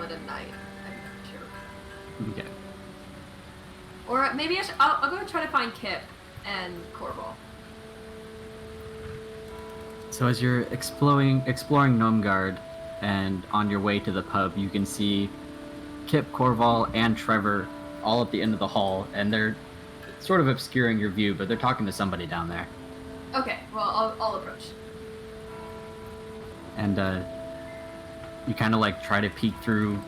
it a night. I'm not sure. Okay. Or maybe I'll go try to find Kip and Corval. So as you're exploring Gnomeguard and on your way to the pub, you can see Kip, Corval, and Trevor all at the end of the hall, and they're sort of obscuring your view, but they're talking to somebody down there. Okay, well, I'll approach. And you kind of like try to peek through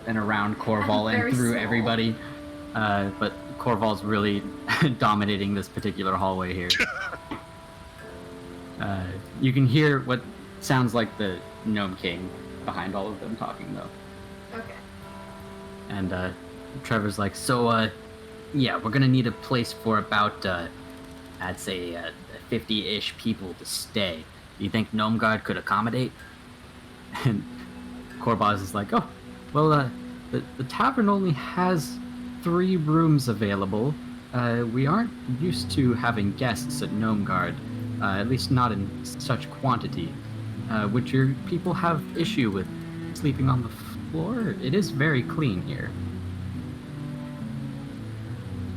and around Corval and through small. Everybody, but Corval's really dominating this particular hallway here. You can hear what sounds like the Gnome King behind all of them talking, though. Okay. And Trevor's like, so, yeah, we're gonna need a place for about, I'd say, 50-ish people to stay. Do you think Gnomeguard could accommodate? And Corbaz is like, oh, well, the tavern only has 3 rooms available. We aren't used to having guests at Gnomeguard, at least not in such quantity. Would your people have issue with sleeping on the floor? It is very clean here.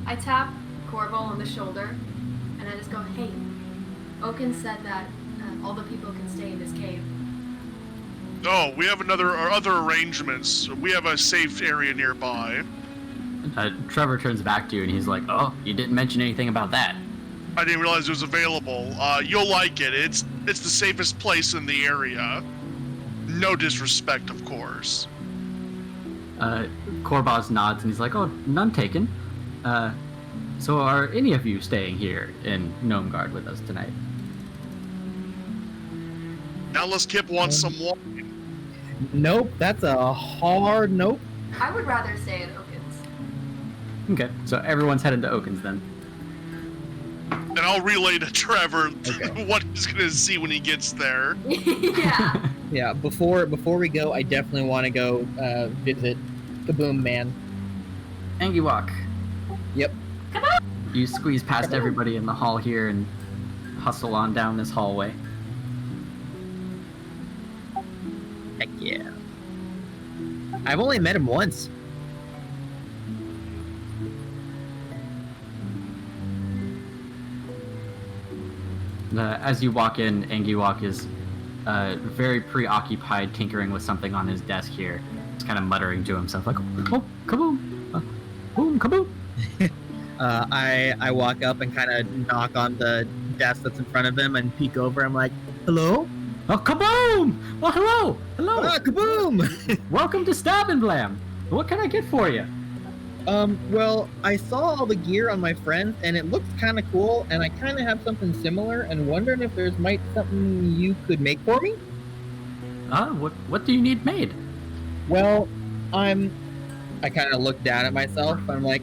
I tap Corval on the shoulder, and I just go, hey, Oaken said that all the people can stay in this cave. Oh, we have other arrangements. We have a safe area nearby. Trevor turns back to you and he's like, oh, you didn't mention anything about that. I didn't realize it was available. You'll like it. It's the safest place in the area. No disrespect, of course. Corbaz nods and he's like, oh, none taken. So are any of you staying here in Gnomeguard with us tonight? Now let's Kip want some wine. Nope, that's a hard nope. I would rather stay at Oaken's. Okay, so everyone's headed to Oaken's then. And I'll relay to Trevor Okay. what he's gonna see when he gets there. Yeah. Yeah, before we go, I definitely want to go visit Kaboom Man. Angiwak. Yep. Come on! You squeeze past everybody in the hall here and hustle on down this hallway. Heck yeah. I've only met him once. As you walk in, Angiwak is very preoccupied tinkering with something on his desk here. He's kind of muttering to himself like, oh, kaboom! Boom, kaboom! I walk up and kind of knock on the desk that's in front of him and peek over. I'm like, hello? Oh, kaboom! Oh, hello! Hello! Ah, kaboom! Welcome to Stab and Blam! What can I get for you? Well, I saw all the gear on my friends, and it looks kind of cool, and I kind of have something similar, and wondering if there's something you could make for me? What do you need made? Well, I kind of look down at myself, and I'm like,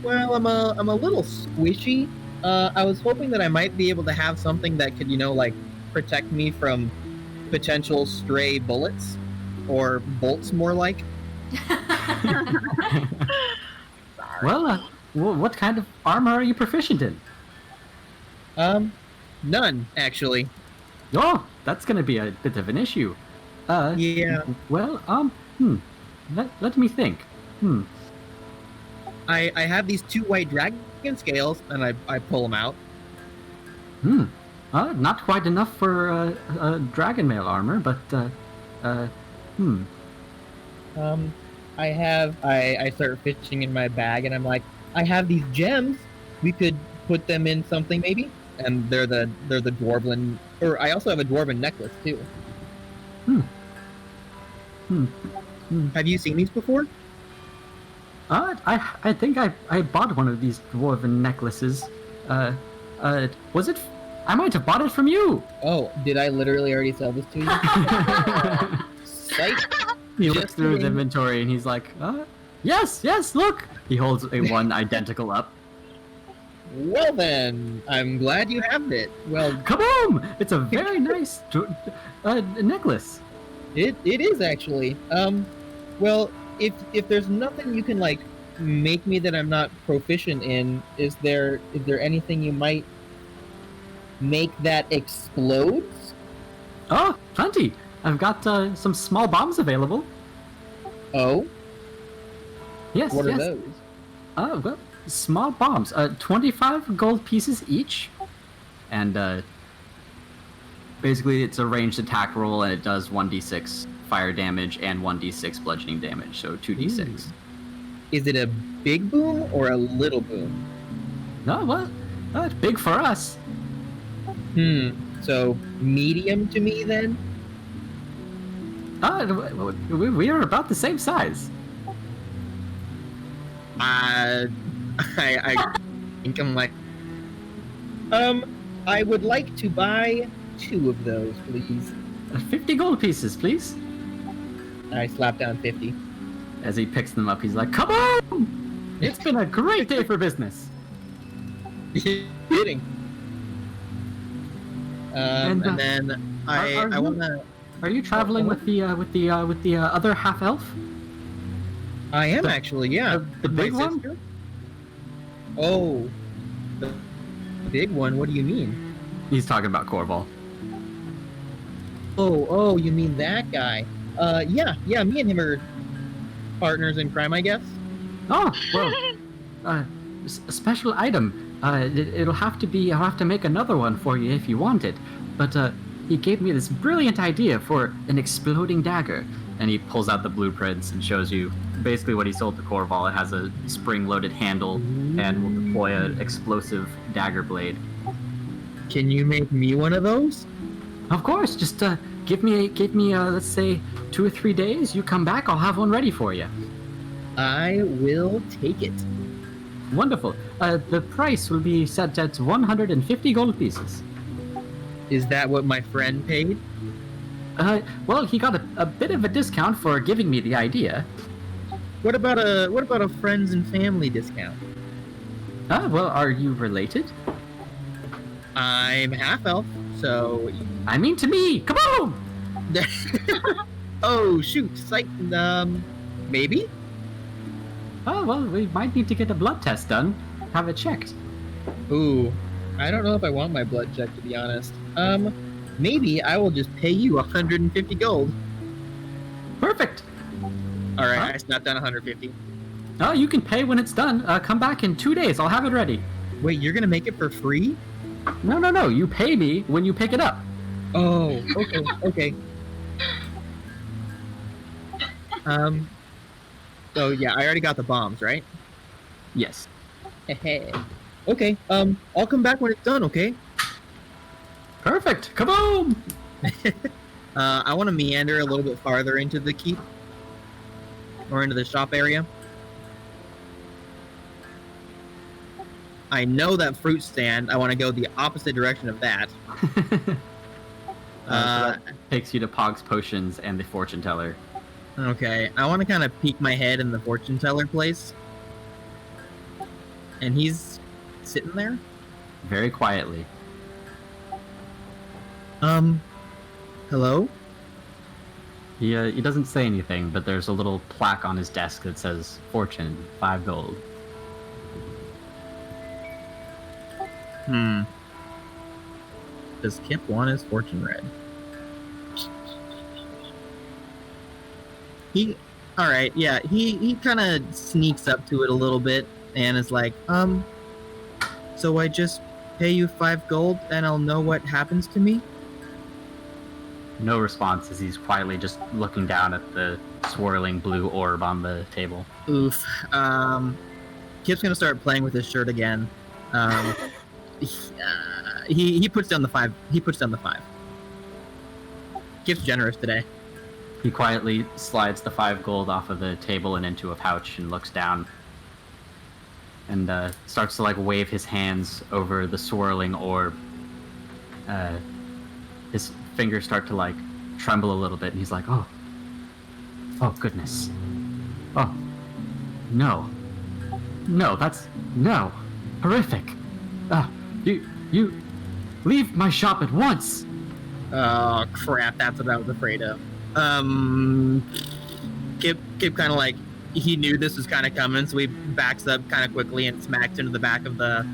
well, I'm a little squishy. I was hoping that I might be able to have something that could, protect me from potential stray bullets, or bolts more like. Well, what kind of armor are you proficient in? None, actually. Oh, that's gonna be a bit of an issue. Yeah. Well, let me think. I have these 2 white dragon scales, and I pull them out. Not quite enough for dragon mail armor, but I start fishing in my bag, and I'm like, I have these gems. We could put them in something, maybe. And they're the Dwarven, or I also have a Dwarven necklace too. Have you seen these before? I think I bought one of these Dwarven necklaces. Was it? I might have bought it from you. Oh, did I literally already sell this to you? Psych. He looks through his inventory and he's like, yes, look. He holds one identical up. Well then, I'm glad you have it. Well, kaboom! It's a very nice necklace. It is actually. Well, if there's nothing you can make me that I'm not proficient in, is there anything you might make that explodes? Oh, plenty. I've got some small bombs available. Oh, Yes, what are yes. those? Well, small bombs. 25 gold pieces each. And, basically it's a ranged attack roll, and it does 1d6 fire damage and 1d6 bludgeoning damage, so 2d6. Is it a big boom or a little boom? No, well, it's big for us. So medium to me then? We are about the same size. I think I'm like, I would like to buy 2 of those, please. 50 gold pieces, please. I slap down 50. As he picks them up, he's like, "Come on! It's been a great day for business." Kidding. And then I want to. Are you traveling with the other half elf? I am actually, yeah. The My big one? sister? Oh, the big one. What do you mean? He's talking about Corval. Oh, you mean that guy? Yeah. Me and him are partners in crime, I guess. Oh, well, a special item. It'll have to be. I'll have to make another one for you if you want it. But he gave me this brilliant idea for an exploding dagger, and he pulls out the blueprints and shows you basically what he sold to Corval. It has a spring-loaded handle and will deploy an explosive dagger blade. Can you make me one of those? Of course, just give me let's say 2 or 3 days. You come back, I'll have one ready for you. I will take it. Wonderful. The price will be set at 150 gold pieces. Is that what my friend paid? Well, he got a bit of a discount for giving me the idea. What about a friends and family discount? Well, are you related? I'm half elf, so. I mean to me. Come on. Oh shoot! Psych. Maybe. Oh well, we might need to get a blood test done. Have it checked. Ooh, I don't know if I want my blood checked, to be honest. Maybe I will just pay you 150 gold. Perfect. All right, Huh? I snapped down 150. Oh, you can pay when it's done. Come back in 2 days. I'll have it ready. Wait, you're gonna make it for free? No. You pay me when you pick it up. Oh, okay. So yeah, I already got the bombs, right? Yes. Okay. I'll come back when it's done. Okay. Perfect. Come on. I want to meander a little bit farther into the keep or into the shop area. I know that fruit stand. I want to go the opposite direction of that. So that takes you to Pog's Potions and the Fortune Teller. Okay, I want to kind of peek my head in the fortune teller place. And he's sitting there? Very quietly. Hello? He doesn't say anything, but there's a little plaque on his desk that says Fortune, 5 gold. Does Kip want his fortune read? Alright, yeah, he kind of sneaks up to it a little bit and is like, so I just pay you 5 gold and I'll know what happens to me? No response as he's quietly just looking down at the swirling blue orb on the table. Oof. Kip's gonna start playing with his shirt again. He puts down the 5. Kip's generous today. He quietly slides the 5 gold off of the table and into a pouch and looks down. And starts to wave his hands over the swirling orb. His fingers start to tremble a little bit, and he's like, oh goodness. Oh, no, that's no, horrific. You leave my shop at once. Oh crap, that's what I was afraid of. Kip kind of he knew this was kind of coming, so he backs up kind of quickly and smacks into the back of the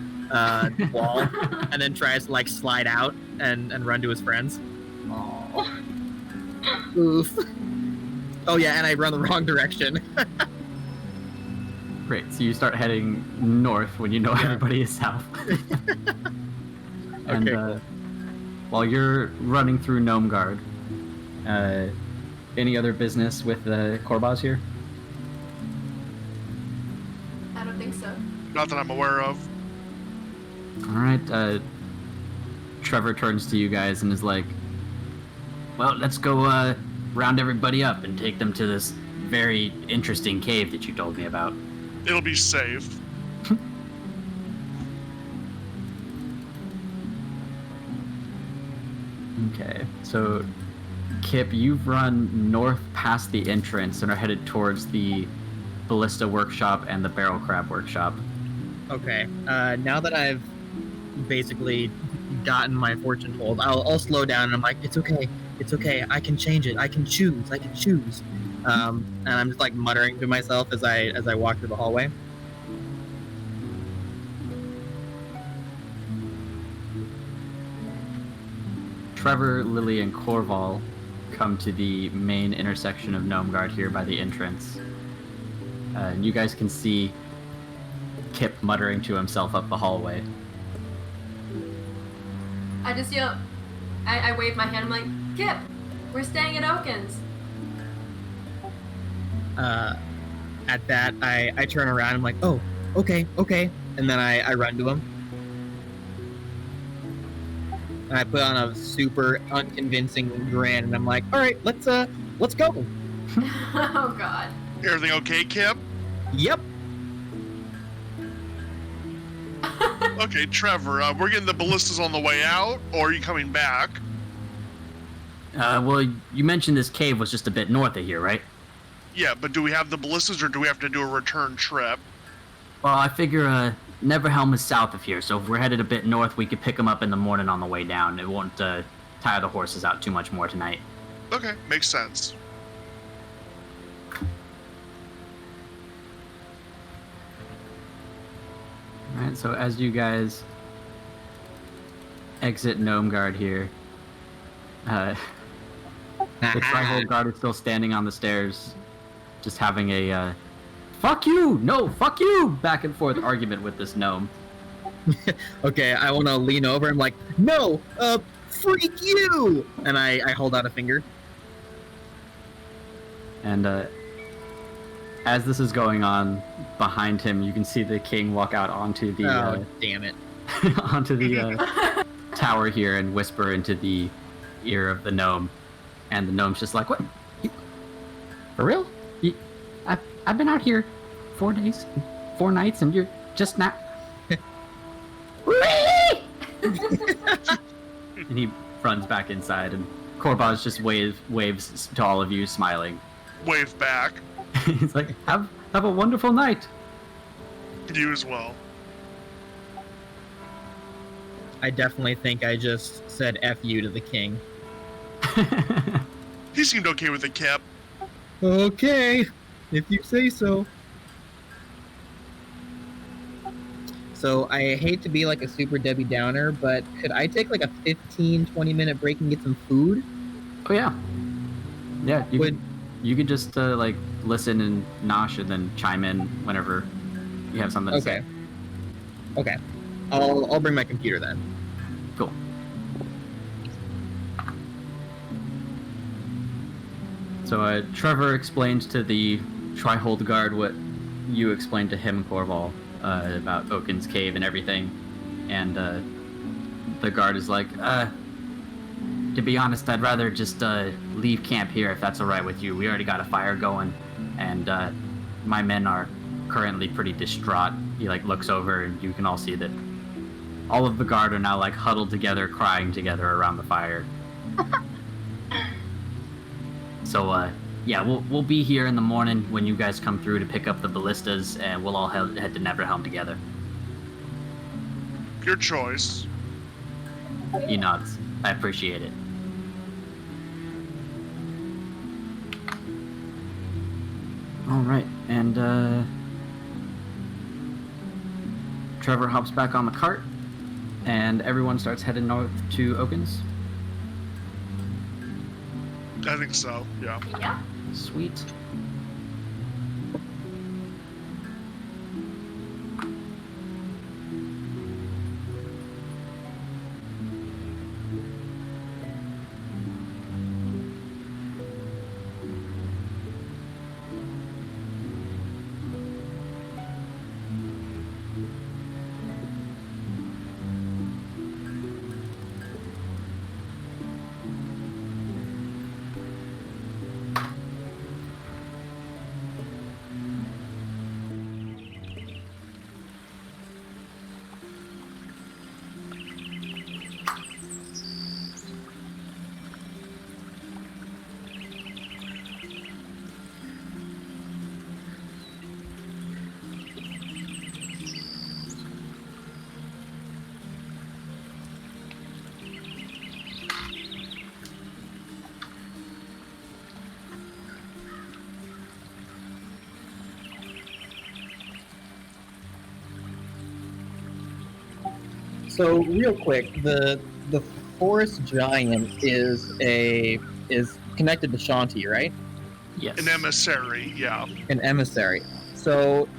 wall, and then tries to slide out and run to his friends. Oh. Oof. Oh yeah, and I run the wrong direction. Great. So you start heading north when you know everybody is south. And Okay, cool. while you're running through Gnome Guard, any other business with the Korbas here? I don't think so. Not that I'm aware of. All right. Trevor turns to you guys and is like, "Well, let's go round everybody up and take them to this very interesting cave that you told me about." It'll be safe. Okay, so Kip, you've run north past the entrance and are headed towards the Ballista Workshop and the Barrel Crab Workshop. Okay. Now that I've basically gotten my fortune told, I'll slow down and I'm like, it's okay. I can change it. I can choose. And I'm just like muttering to myself as I walk through the hallway. Trevor, Lily, and Corval come to the main intersection of Gnome Guard here by the entrance. And you guys can see Kip muttering to himself up the hallway. I just yell. I wave my hand. I'm like, Kip, we're staying at Oaken's. At that, I turn around. I'm like, oh, okay. And then I run to him. And I put on a super unconvincing grin, and I'm like, all right, let's go. Oh God. Everything okay, Kip? Yep. Okay, Trevor, we're getting the ballistas on the way out, or are you coming back? Well, you mentioned this cave was just a bit north of here, right? Yeah, but do we have the ballistas, or do we have to do a return trip? Well, I figure Neverhelm is south of here, so if we're headed a bit north, we could pick them up in the morning on the way down. It won't tire the horses out too much more tonight. Okay, makes sense. Alright, so as you guys exit Gnome Guard here, the Tri-Hold Guard is still standing on the stairs, just having a fuck you! No, fuck you! Back and forth argument with this gnome. Okay, I want to lean over. I'm like, no, freak you! And I hold out a finger. And as this is going on, behind him, you can see the king walk out onto the Damn it. onto the tower here and whisper into the ear of the gnome. And the gnome's just like, "What? For real? I've been out here 4 days, 4 nights, and you're just not." Really? And he runs back inside, and Korbaz just waves to all of you, smiling. Wave back. He's like, have a wonderful night. You as well. I definitely think I just said F you to the king. He seemed okay with it, Kip. Okay, if you say so. So I hate to be like a super Debbie Downer, but could I take like a 15-20 minute break and get some food? Oh yeah. Yeah, you could just like listen and nosh and then chime in whenever you have something to say. Okay. I'll bring my computer then. Cool. So Trevor explained to the Tri-Hold Guard what you explained to him, Corval, about Oaken's cave and everything. And the guard is like, to be honest, I'd rather just leave camp here if that's all right with you. We already got a fire going, and my men are currently pretty distraught. He like looks over, and you can all see that all of the guard are now like huddled together, crying together around the fire. So yeah, we'll be here in the morning when you guys come through to pick up the ballistas, and we'll all head to Neverhelm together. Your choice. He nods. I appreciate it. All right, and Trevor hops back on the cart, and everyone starts heading north to Oaken's. I think so, yeah. Yeah. Sweet. So real quick, the forest giant is connected to Shanti, right? Yes. An emissary, yeah. An emissary. So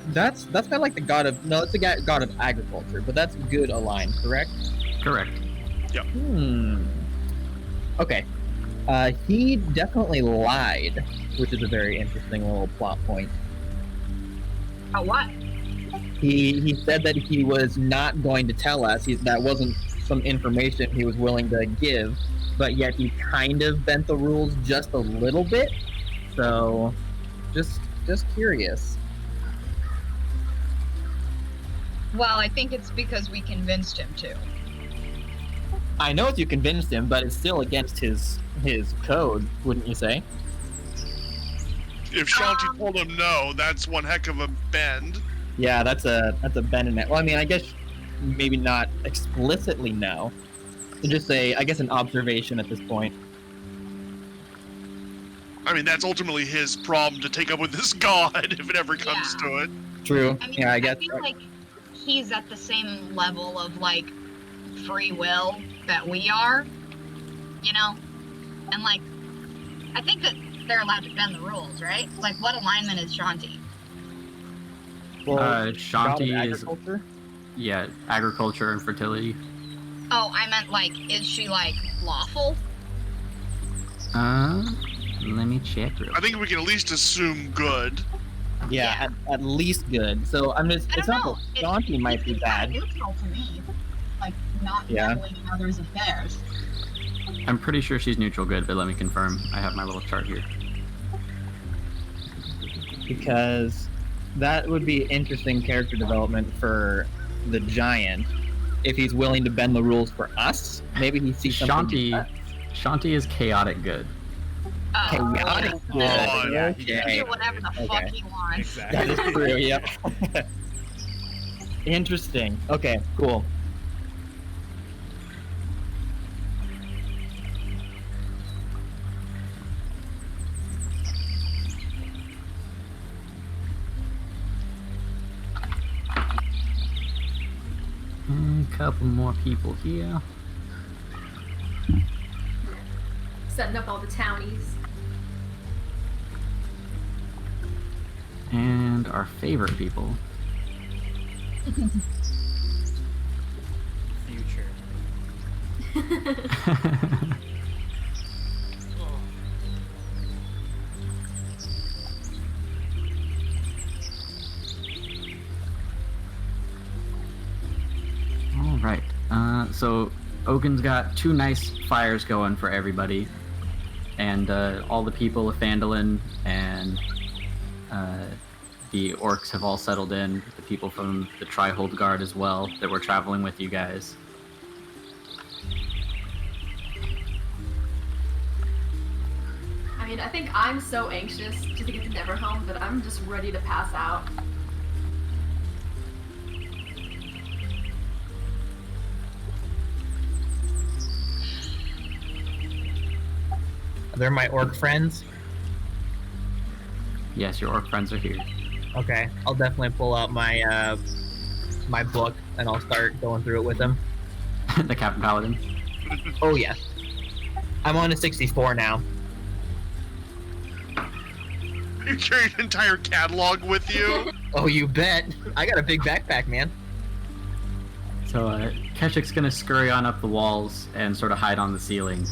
that's kind of like the god of it's the god of agriculture, but that's good aligned, correct? Correct. Okay. He definitely lied, which is a very interesting little plot point. Oh, what? He said that he was not going to tell us. That wasn't some information he was willing to give, but yet he kind of bent the rules just a little bit. So, just curious. Well, I think it's because we convinced him to. I know you convinced him, but it's still against his code, wouldn't you say? If Shanti told him no, that's one heck of a bend. Yeah, that's a bend in it. Well, I mean, I guess maybe not explicitly no. Just I guess an observation at this point. I mean, that's ultimately his problem to take up with this god if it ever comes Yeah. to it. True. I mean, Yeah, I guess. feel like he's at the same level of, like, free will that we are, you know? And, like, I think that they're allowed to bend the rules, right? Like, what alignment is Shanti? Well, god of Shanti is agriculture? agriculture and fertility. Oh, I meant, like, is she, like, lawful? Let me check. I think we can at least assume good. Yeah, at least good. So I'm just. I It's don't not know. that Shanti might be It's bad. neutral to me. Like, not Yeah. meddling in others' affairs. I'm pretty sure she's neutral good, but let me confirm. I have my little chart here. Because that would be interesting character development for the giant. If he's willing to bend the rules for us, maybe he sees something. Shanti is chaotic good. Oh, Chaotic Oh, good. yeah, he can Okay. do whatever the fuck Okay. he wants. That is true, yep. Interesting. Okay, cool. Couple more people here. Setting up all the townies. And our favorite people. Future. All right. So Oaken's got 2 nice fires going for everybody, and all the people of Phandalin and the orcs have all settled in. The people from the Trihold Guard as well that were traveling with you guys. I mean, I think I'm so anxious to get to Neverhelm that I'm just ready to pass out. They're my orc friends. Yes, your orc friends are here. Okay, I'll definitely pull out my my book and I'll start going through it with them. The Captain Paladin. Oh yeah, I'm on a 64 now. You carry an entire catalog with you? Oh, you bet. I got a big backpack, man. So Keshik's gonna scurry on up the walls and sort of hide on the ceiling,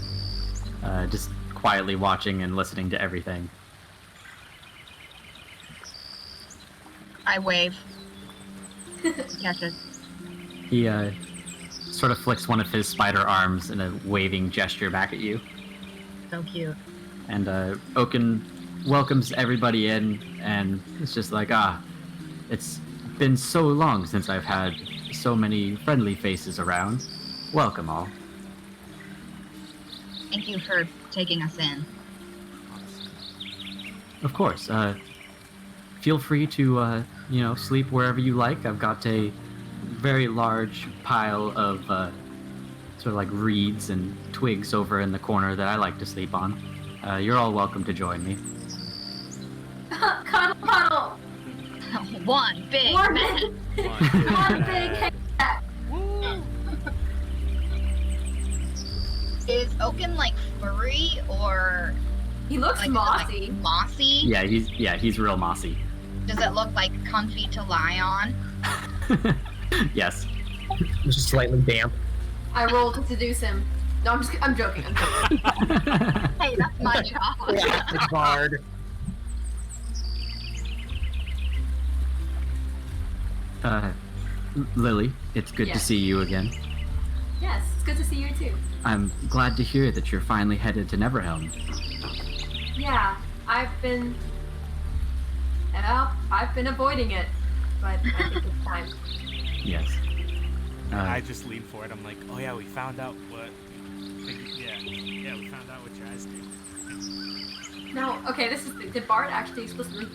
just quietly watching and listening to everything. I wave. Catch it. He sort of flicks one of his spider arms in a waving gesture back at you. So cute. And Oaken welcomes everybody in, and it's just like, it's been so long since I've had so many friendly faces around. Welcome all. Thank you for taking us in. Of course. Feel free to, sleep wherever you like. I've got a very large pile of sort of like reeds and twigs over in the corner that I like to sleep on. You're all welcome to join me. Cuddle, cuddle. One big One man. big, one big head. Is Oaken like furry or He looks like mossy. Like mossy? Yeah, he's real mossy. Does it look like comfy to lie on? Yes. It's just slightly damp. I roll to seduce him. No, I'm joking. Hey, that's my job. Classic bard. Lily, it's good to Yes. see you again. Yes, it's good to see you too. I'm glad to hear that you're finally headed to Neverhelm. Yeah, I've been avoiding it, but I think it's time. Yes. I just lean forward. I'm like, oh yeah, we found out what. Yeah, we found out what your eyes do. No, okay, did Bard actually explicitly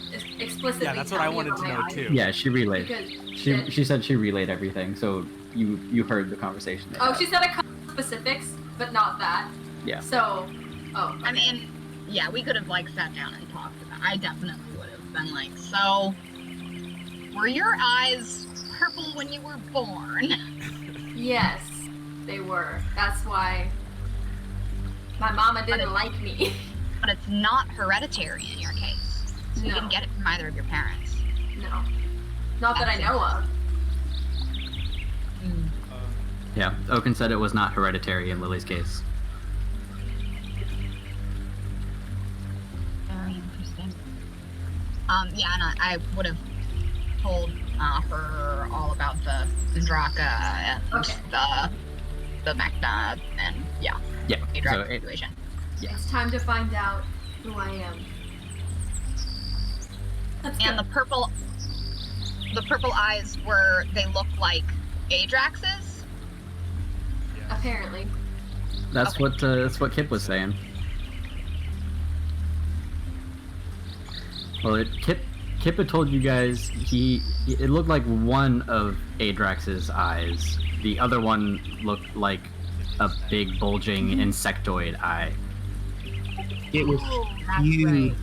Yeah, that's what tell I me wanted about to my know eyes? too. Yeah, she relayed. Because She said she relayed everything, so you heard the conversation. they Oh, had. she said a couple of specifics, but not that. Yeah. So, I mean, yeah, we could have like sat down and talked about it. I definitely would have been like, so were your eyes purple when you were born? yes, they were. That's why my mama didn't like me. But it's not hereditary in your case. So you No. didn't get it from either of your parents. No, not that I know of. Yeah, Oaken said it was not hereditary in Lily's case. Very interesting. Yeah, and I would have told her all about the Draka and Okay. the Mechna and yeah, Yeah. the So Draka it, situation. It's time to find out who I am. Let's And go. the purple eyes they look like Adrax's? Apparently. that's what Kip was saying. Well, Kip had told you guys it looked like one of Adrax's eyes. The other one looked like a big bulging insectoid eye. It was Oh, that's huge. right.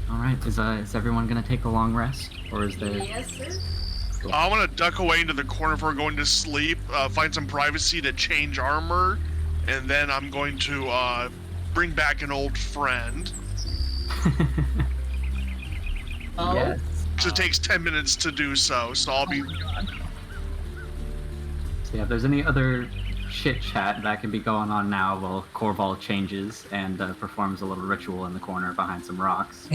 All right, is everyone gonna take a long rest, or is there? Yes, sir. I want to duck away into the corner before going to sleep, find some privacy to change armor, and then I'm going to bring back an old friend. Oh, Yes. It takes 10 minutes to do so, so I'll be... So yeah, if there's any other chit chat that can be going on now while Corval changes and performs a little ritual in the corner behind some rocks.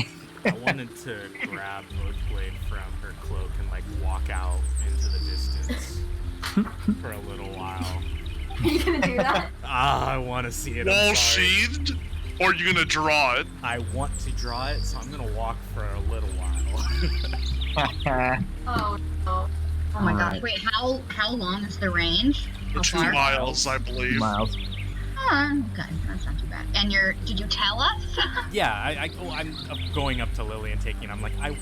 I wanted to grab Oakblade from her cloak and like walk out into the distance for a little while. Are you gonna do that? I want to see it. I'm Wall sorry. sheathed? Or are you gonna draw it? I want to draw it, so I'm gonna walk for a little while. Oh no. oh my gosh! Alright. Wait, how long is the range? How 2 far? miles, I believe. Miles. Oh, okay, that's not too bad. And did you tell us? Yeah, I'm going up to Lily and taking. I'm like, I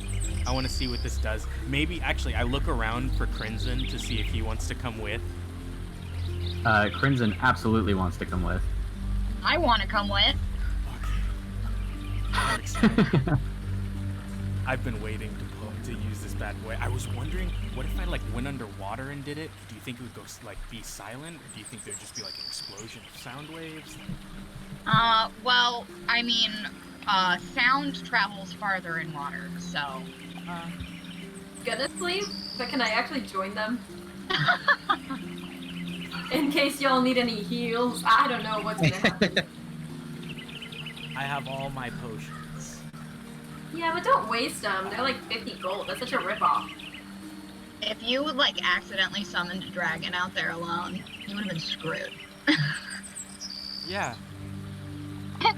want to see what this does. Maybe actually, I look around for Crimson to see if he wants to come with. Crimson absolutely wants to come with. I want to come with. I'm excited. I've been waiting to to use this bad boy. I was wondering, what if I like went underwater and did it? Do you think it would go like be silent, or do you think there'd just be like an explosion of sound waves? Well, I mean, sound travels farther in water, so. Gonna sleep, but can I actually join them? In case y'all need any heals, I don't know what's gonna happen. I have all my potions. Yeah, but don't waste them. They're like 50 gold. That's such a ripoff. If you would like accidentally summoned a dragon out there alone, you would have been screwed. Yeah.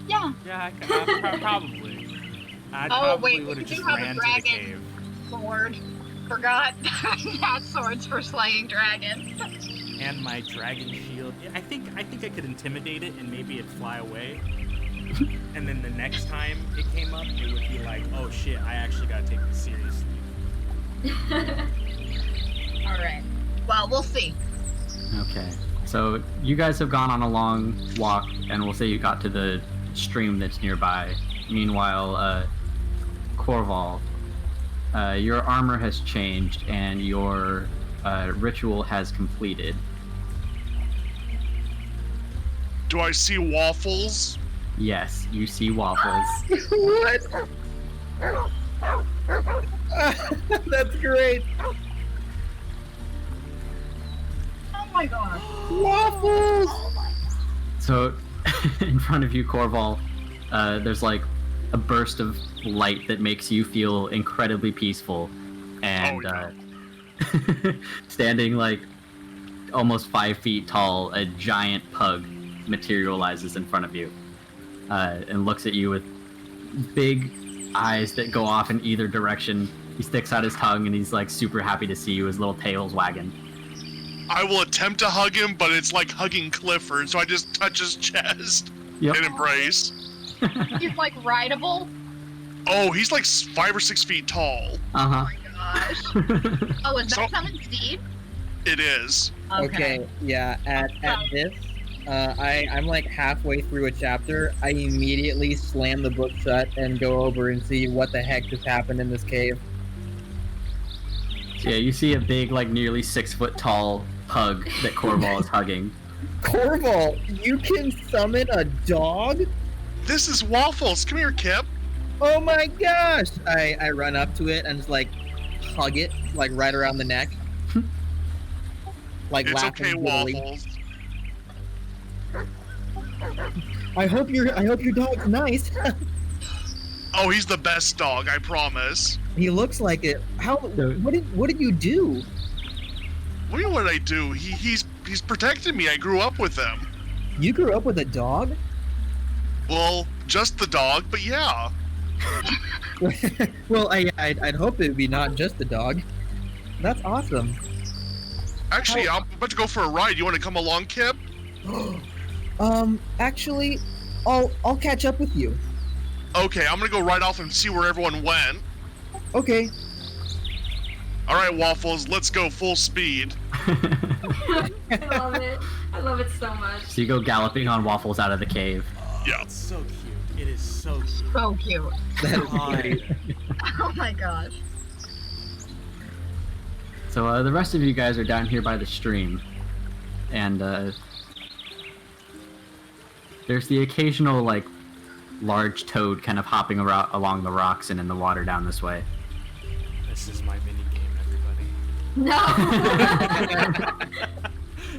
Yeah. Yeah, I probably. I Oh, probably wait, would have you just have a ran to the dragon. cave. Sword. Forgot. Had swords for slaying dragons. And my dragon shield. Yeah, I think I could intimidate it and maybe it'd fly away. And then the next time it came up, it would be like, oh shit, I actually gotta take this seriously. Alright. Well, we'll see. Okay. So you guys have gone on a long walk, and we'll say you got to the stream that's nearby. Meanwhile, Corval, your armor has changed, and your ritual has completed. Do I see waffles? Yes, you see Waffles. What? That's great. Oh my god. Waffles! So, in front of you, Corval, there's like a burst of light that makes you feel incredibly peaceful, and standing like almost 5 feet tall, a giant pug materializes in front of you, and looks at you with big eyes that go off in either direction. He sticks out his tongue, and he's like super happy to see you. His little tail's wagging. I will attempt to hug him, but it's like hugging Clifford, so I just touch his chest Yep. and embrace. He's like rideable. Oh, he's like 5 or 6 feet tall. Uh Oh my gosh. Oh, is that So- summon Steve? It is. Okay, yeah, at this, I'm like halfway through a chapter. I immediately slam the book shut and go over and see what the heck just happened in this cave. Yeah, you see a big, like nearly 6 foot tall pug that Corval is hugging. Corval, you can summon a dog? This is Waffles. Come here, Kip. Oh my gosh! I run up to it and just like hug it, like right around the neck. Like It's laughing okay, giddily. Waffles. I hope your dog's nice. Oh, he's the best dog, I promise. He looks like it. What did you do? What do you mean, what did I do? He's protected me. I grew up with him. You grew up with a dog? Well, just the dog, but yeah. Well, I'd hope it would be not just the dog. That's awesome. Actually, I'm about to go for a ride. You want to come along, Kip? Actually, I'll catch up with you. Okay, I'm gonna go right off and see where everyone went. Okay. All right, Waffles, let's go full speed. I love it. I love it so much. So you go galloping on Waffles out of the cave. Yeah. It's so cute. It is so cute. So cute. That is God. great. Oh my gosh. So the rest of you guys are down here by the stream, and there's the occasional like large toad kind of hopping around along the rocks and in the water down this way. This is my mini game, everybody. No.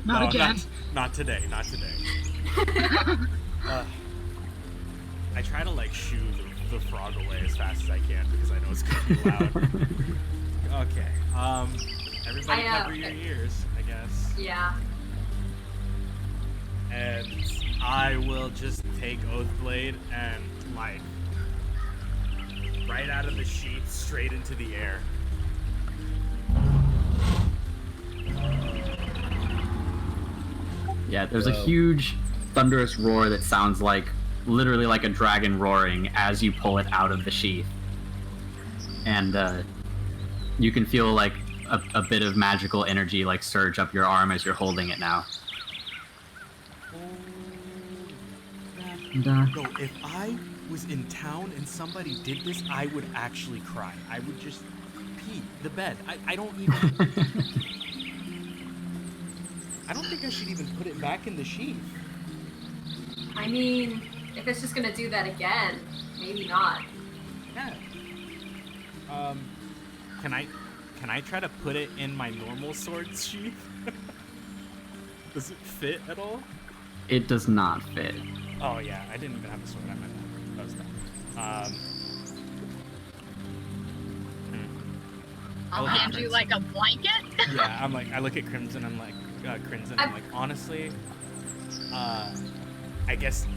Not No, again. Not today. Not today. I try to like shoo the frog away as fast as I can because I know it's gonna be loud. Okay. Everybody cover your ears, I guess. Yeah. And I will just take Oathblade and like right out of the sheath straight into the air. Yeah, there's a Whoa. huge thunderous roar that sounds like literally like a dragon roaring as you pull it out of the sheath. And you can feel like a bit of magical energy like surge up your arm as you're holding it now. And, No, if I was in town and somebody did this, I would actually cry. I would just feet, the bed. I don't even. I don't think I should even put it back in the sheath. I mean, if it's just gonna do that again, maybe not. Yeah. Can I try to put it in my normal sword sheath? Does it fit at all? It does not fit. Oh yeah, I didn't even have a sword. I meant that was dumb. I'll look at hand you Crimson. like a blanket. Yeah, I'm like, I look at Crimson. I'm like, Crimson. I'm like, honestly, I guess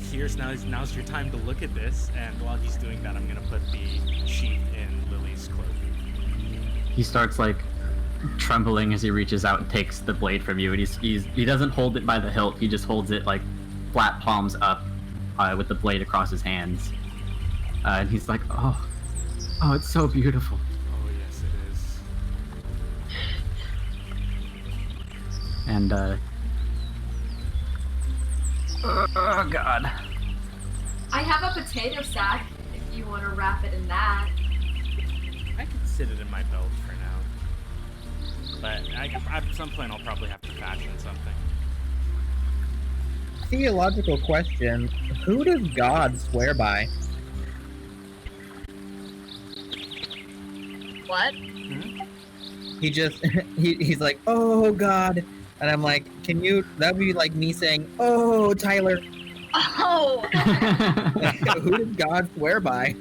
now's your time to look at this. And while he's doing that, I'm gonna put the sheath in Lily's cloak. He starts like trembling as he reaches out and takes the blade from you, and he doesn't hold it by the hilt. He just holds it like flat palms up, with the blade across his hands, and he's like, "Oh, it's so beautiful." Oh yes, it is. And oh god. I have a potato sack if you want to wrap it in that. I could sit it in my belt for now, but at some point I'll probably have to fashion something. Theological question: who does God swear by? What? He just he's like, "Oh God," and I'm like, "Can you?" That'd be like me saying, "Oh Tyler." Oh. Who does God swear by?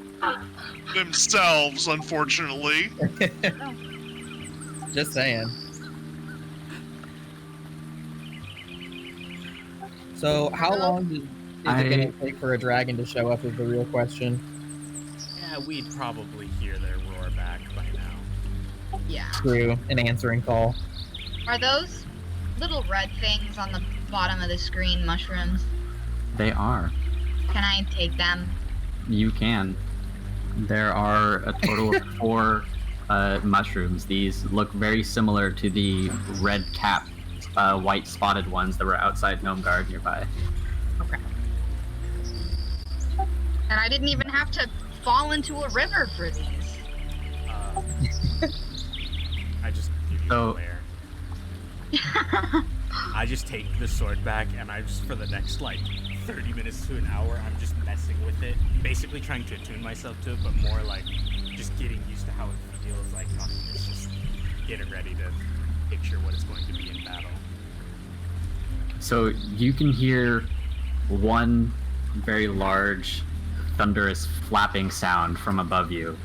Themselves, unfortunately. Just saying. So, how long is it gonna take for a dragon to show up? Is the real question. Yeah, we'd probably hear their roar back by now. Yeah. True, an answering call. Are those little red things on the bottom of the screen mushrooms? They are. Can I take them? You can. There are a total of 4 mushrooms. These look very similar to the red cap, white spotted ones that were outside Gnome Guard nearby. Okay. And I didn't even have to fall into a river for these. I just give you So- a glare. I just take the sword back, and I just, for the next, like, 30 minutes to an hour, I'm just messing with it. Basically trying to attune myself to it, but more like just getting used to how it feels. Like, it's just getting ready to picture what it's going to be in battle. So you can hear one very large, thunderous flapping sound from above you.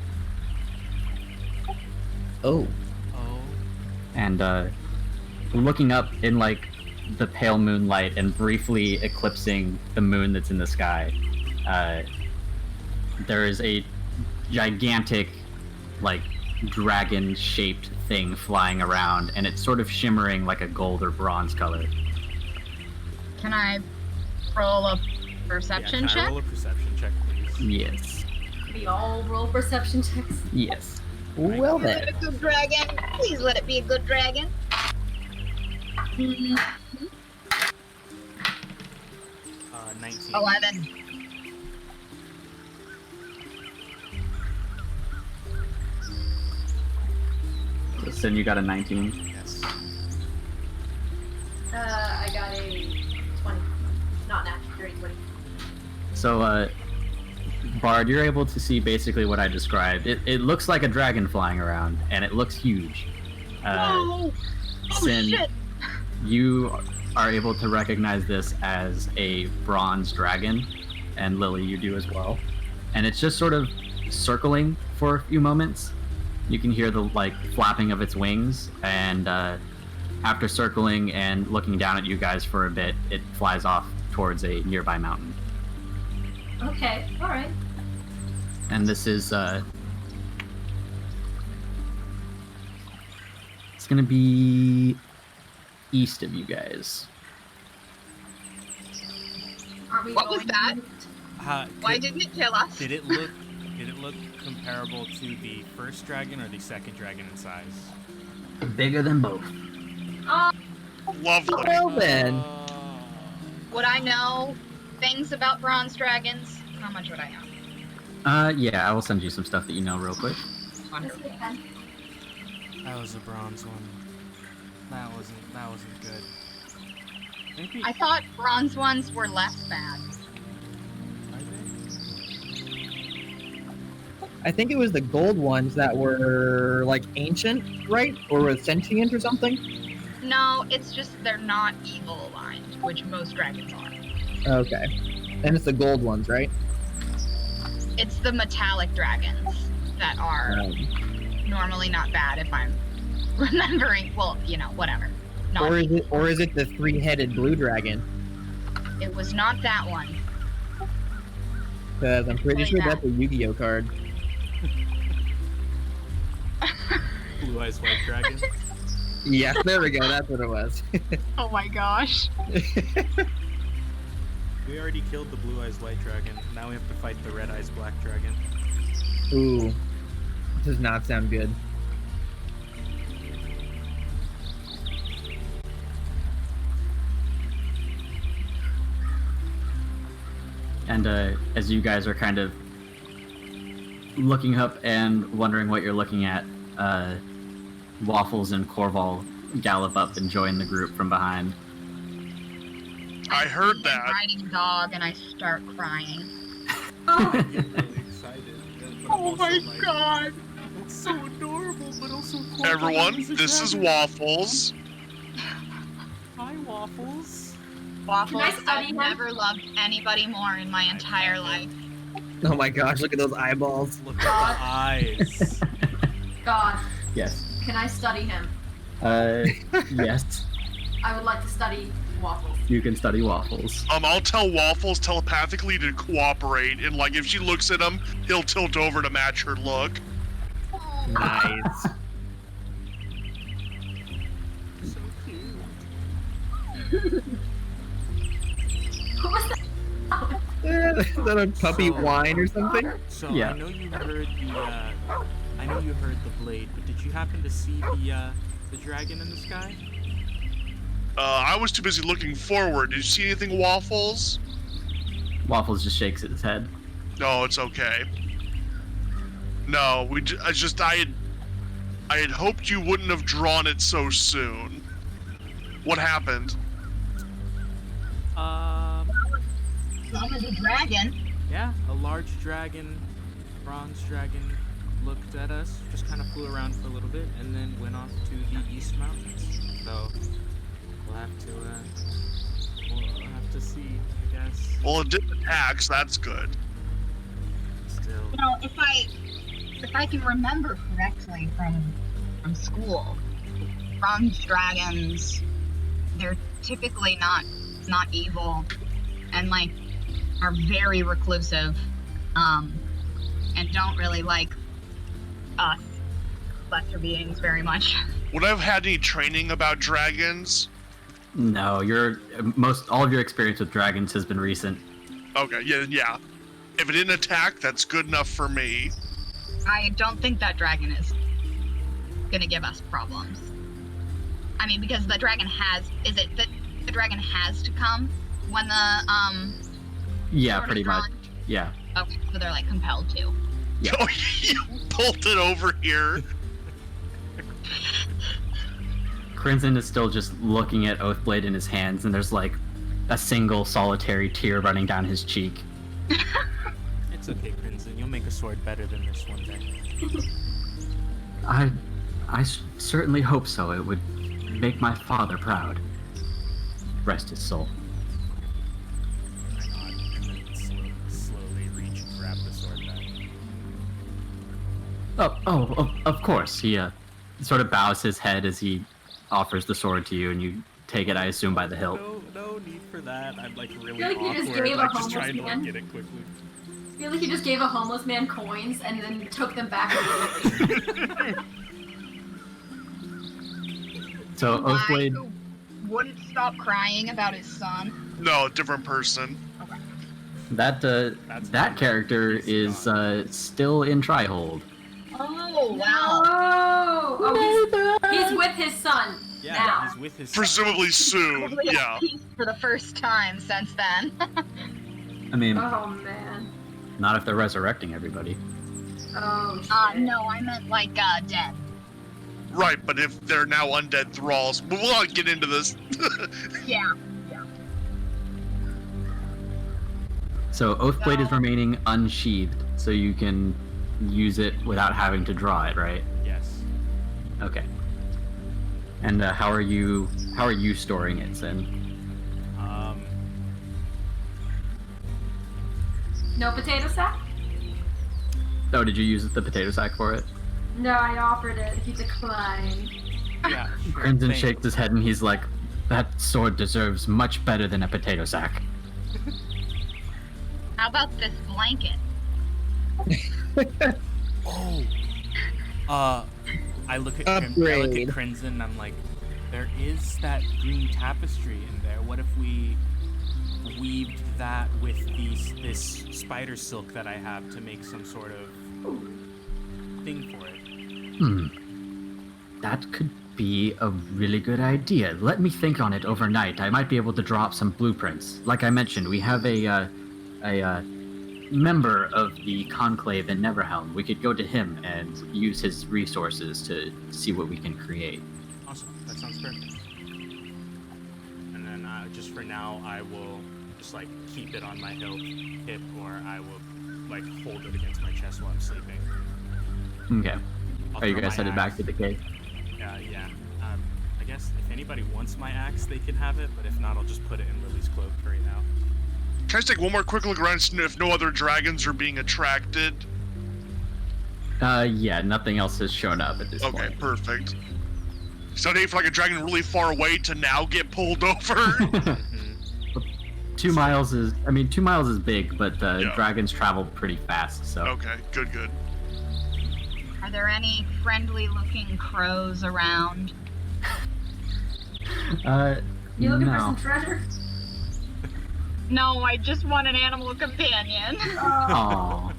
Oh. Oh. And looking up in like the pale moonlight and briefly eclipsing the moon that's in the sky, there is a gigantic, like, dragon-shaped thing flying around, and it's sort of shimmering like a gold or bronze color. Can I roll a perception Can I check? roll a perception check, please? Yes. We all roll perception checks. Yes. Well Is it then. a good dragon? Please let it be a good dragon. 19. 11. So you got a 19. Yes. I got a 20. Not natural, 20. So, Bard, you're able to see basically what I described. It looks like a dragon flying around, and it looks huge. Whoa! Oh Sin, shit! you are able to recognize this as a bronze dragon, and Lily, you do as well. And it's just sort of circling for a few moments. You can hear the like flapping of its wings, and after circling and looking down at you guys for a bit, it flies off towards a nearby mountain. Okay, alright. And this is it's gonna be east of you guys. Are we What was going that? Why didn't it kill us? Did it look comparable to the first dragon or the second dragon in size? Bigger than both. Lovely. Well then. Would I know things about bronze dragons? How much would I know? Yeah, I will send you some stuff that you know real quick. Yes, we can. That was a bronze one. That wasn't good. Maybe I thought bronze ones were less bad. are they? I think it was the gold ones that were like ancient, right? Or were sentient or something? No, it's just they're not evil aligned, which most dragons are. Okay. And it's the gold ones, right? It's the metallic dragons that are normally not bad if I'm remembering. Well, you know, whatever. Not Or is it the three-headed blue dragon? It was not that one. Because I'm pretty Like sure that. that's a Yu-Gi-Oh card. Blue Eyes White Dragon. Yeah, there we go. That's what it was. Oh my gosh. We already killed the Blue Eyes White Dragon. Now we have to fight the Red Eyes Black Dragon. Ooh. Does not sound good. And as you guys are kind of looking up and wondering what you're looking at, Waffles and Corval gallop up and join the group from behind. I heard see him that. riding a dog, and I start crying. Oh, I get really excited. But I'm also like, god! It's so adorable, but also cool. Everyone, this is Waffles. Hi, Waffles. Waffles, Can I study I've him? never loved anybody more in my entire life. Oh my gosh, look at those eyeballs. Look at the eyes. God. Yes. Can I study him? Yes. I would like to study Waffles. You can study Waffles. I'll tell Waffles telepathically to cooperate, and like if she looks at him, he'll tilt over to match her look. Nice. So cute. What was that? Is that a puppy whine or something? So Yeah. I know you heard the blade, but did you happen to see the dragon in the sky? I was too busy looking forward. Did you see anything, Waffles? Waffles just shakes his head. No, it's okay. No, I had hoped you wouldn't have drawn it so soon. What happened? Some is a dragon. Yeah, a large dragon, bronze dragon, looked at us, just kind of flew around for a little bit, and then went off to the East Mountains. So we'll have to see, I guess. Well, it did attack, so that's good. Still, You know, if I can remember correctly from school, bronze dragons, they're typically not evil, and like are very reclusive, and don't really like us lesser beings very much. Would I have had any training about dragons? No, all of your experience with dragons has been recent. Okay, yeah. If it didn't attack, that's good enough for me. I don't think that dragon is gonna give us problems. I mean, because the dragon is it that the dragon has to come when the Yeah, sword pretty is much. drawn? Yeah. Okay, so they're like compelled to. Yeah. Oh, you pulled it over here. Crimson is still just looking at Oathblade in his hands, and there's like a single solitary tear running down his cheek. it's okay, Crimson. You'll make a sword better than this one day. I certainly hope so. It would make my father proud. Rest his soul. I nod and then slowly reach and grab the sword back. Of course. He sort of bows his head as he offers the sword to you, and you take it, I assume, by the hilt. No need for that. I'm like really I feel like you just awkward, gave a like just homeless trying to man. get it quickly. I feel like he just gave a homeless man coins and then took them back immediately. So Why? Oathblade, Who wouldn't stop crying about his son. No, different person. that character is still in Trihold. Oh wow. Oh, he's with his son Yeah, now. he's with his. Presumably soon. Probably Yeah. at peace for the first time since then. I mean, Oh man. not if they're resurrecting everybody. Oh shit. No, I meant like dead. Right, but if they're now undead thralls, we'll not get into this. Yeah. So Oathblade is remaining unsheathed, so you can use it without having to draw it, right? Yes. Okay. And how are you storing it, Sin? No potato sack? Oh, did you use the potato sack for it? No, I offered it. He declined. Yeah. Sure, Crimson thanks. shakes his head and he's like, that sword deserves much better than a potato sack. How about this blanket? Oh. I look at Upgrade. Crimson and I'm like, there is that green tapestry in there. What if we weaved that with this spider silk that I have to make some sort of thing for it? That could be a really good idea. Let me think on it overnight. I might be able to draw up some blueprints. Like I mentioned, we have a member of the conclave in Neverhelm. We could go to him and use his resources to see what we can create. Awesome. That sounds perfect. And then just for now, I will just like keep it on my hip, or I will like hold it against my chest while I'm sleeping. Okay. I'll Are you throw guys my headed back axe. to the cave? Yeah. I guess if anybody wants my axe, they can have it, but if not, I'll just put it in Lily's cloak for right now. Can I just take one more quick look around if no other dragons are being attracted? Yeah, nothing else has shown up at this Okay, point. perfect. So I'd hate for like a dragon really far away to now get pulled over. 2 miles is, 2 miles is big, but Yeah. dragons travel pretty fast, so. Okay, good. Are there any friendly-looking crows around? You looking for no. some treasure? No, I just want an animal companion. Aw.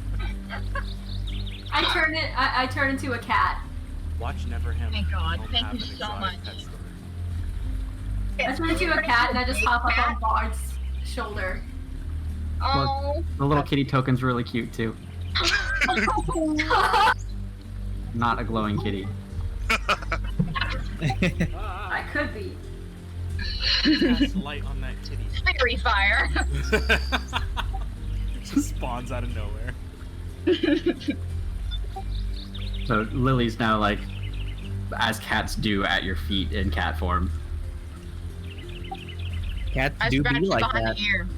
I turn into a cat. Watch Neverhelm. Thank God, Don't thank have you an so exotic much. pet store. I turn into a cat and I just hop up on Bard's shoulder. Oh. The little kitty token's really cute too. Not a glowing kitty. I could be. Cast light on that kitty. Fairy fire. It just spawns out of nowhere. So Lily's now like, as cats do, at your feet in cat form. Cats I do scratched be like behind that. the ear.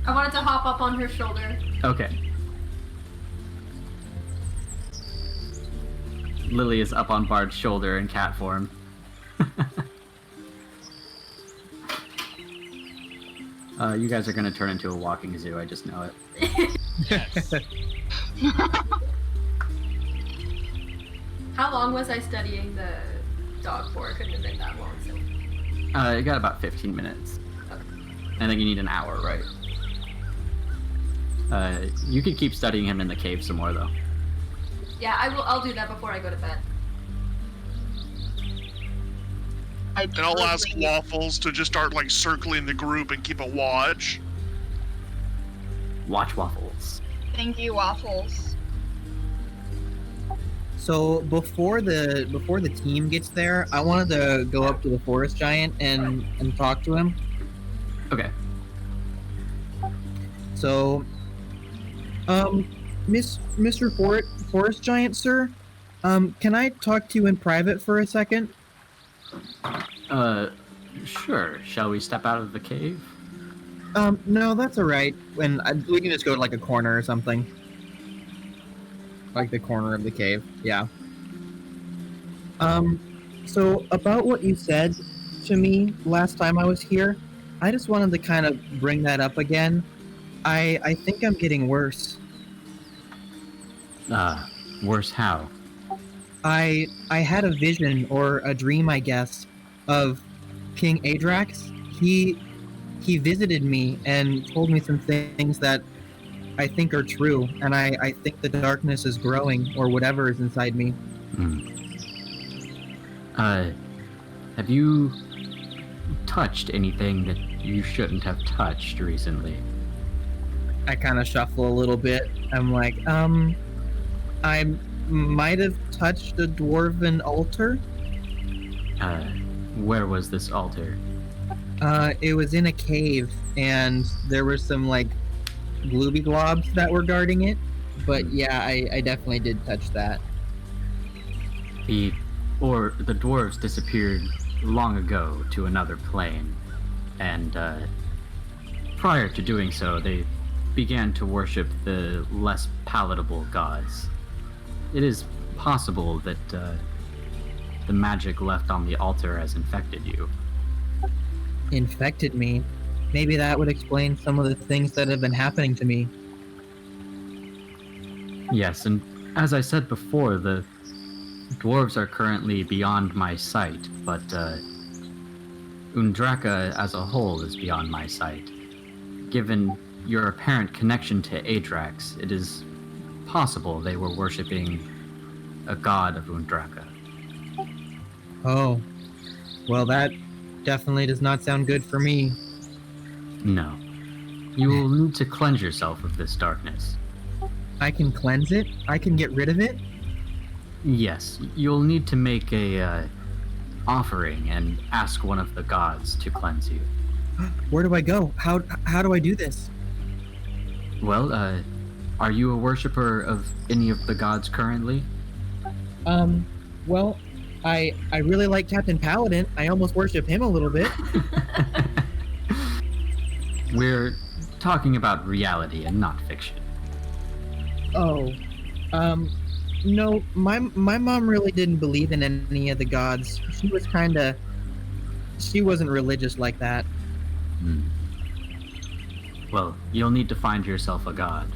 I wanted to hop up on her shoulder. Okay. Lily is up on Bard's shoulder in cat form. You guys are gonna turn into a walking zoo, I just know it. Yes. How long was I studying the dog for? It couldn't have been that long. So. You got about 15 minutes. I think you need an hour, right? You could keep studying him in the cave some more, though. Yeah, I'll do that before I go to bed. And I'll ask Waffles to just start like circling the group and keep a watch. Watch Waffles. Thank you, Waffles. So before the team gets there, I wanted to go up to the forest giant and talk to him. Okay. So, Mr. Forest Giant, sir, can I talk to you in private for a second? Sure. Shall we step out of the cave? No, that's all right. We can just go to like a corner or something, like the corner of the cave. Yeah. So about what you said to me last time I was here, I just wanted to kind of bring that up again. I think I'm getting worse. Worse how? I had a vision or a dream, I guess, of King Adrax. He visited me and told me some things that I think are true, and I think the darkness is growing, or whatever is inside me. Have you touched anything that you shouldn't have touched recently? I kind of shuffle a little bit. I'm like, I'm might have touched a Dwarven Altar. Where was this altar? It was in a cave, and there were some, like, glooby globs that were guarding it. But yeah, I definitely did touch that. The dwarves disappeared long ago to another plane, and prior to doing so, they began to worship the less palatable gods. It is possible that the magic left on the altar has infected you. Infected me? Maybe that would explain some of the things that have been happening to me. Yes, and as I said before, the dwarves are currently beyond my sight, but Undraka as a whole is beyond my sight. Given your apparent connection to Adrax, it is possible they were worshipping a god of Undraka. Oh. Well, that definitely does not sound good for me. No. You will need to cleanse yourself of this darkness. I can cleanse it? I can get rid of it? Yes, you'll need to make a offering and ask one of the gods to cleanse you. Where do I go? How do I do this? Well, are you a worshiper of any of the gods currently? Well, I really like Captain Paladin. I almost worship him a little bit. We're talking about reality and not fiction. Oh. No, my mom really didn't believe in any of the gods. She wasn't religious like that. Hmm. Well, you'll need to find yourself a god.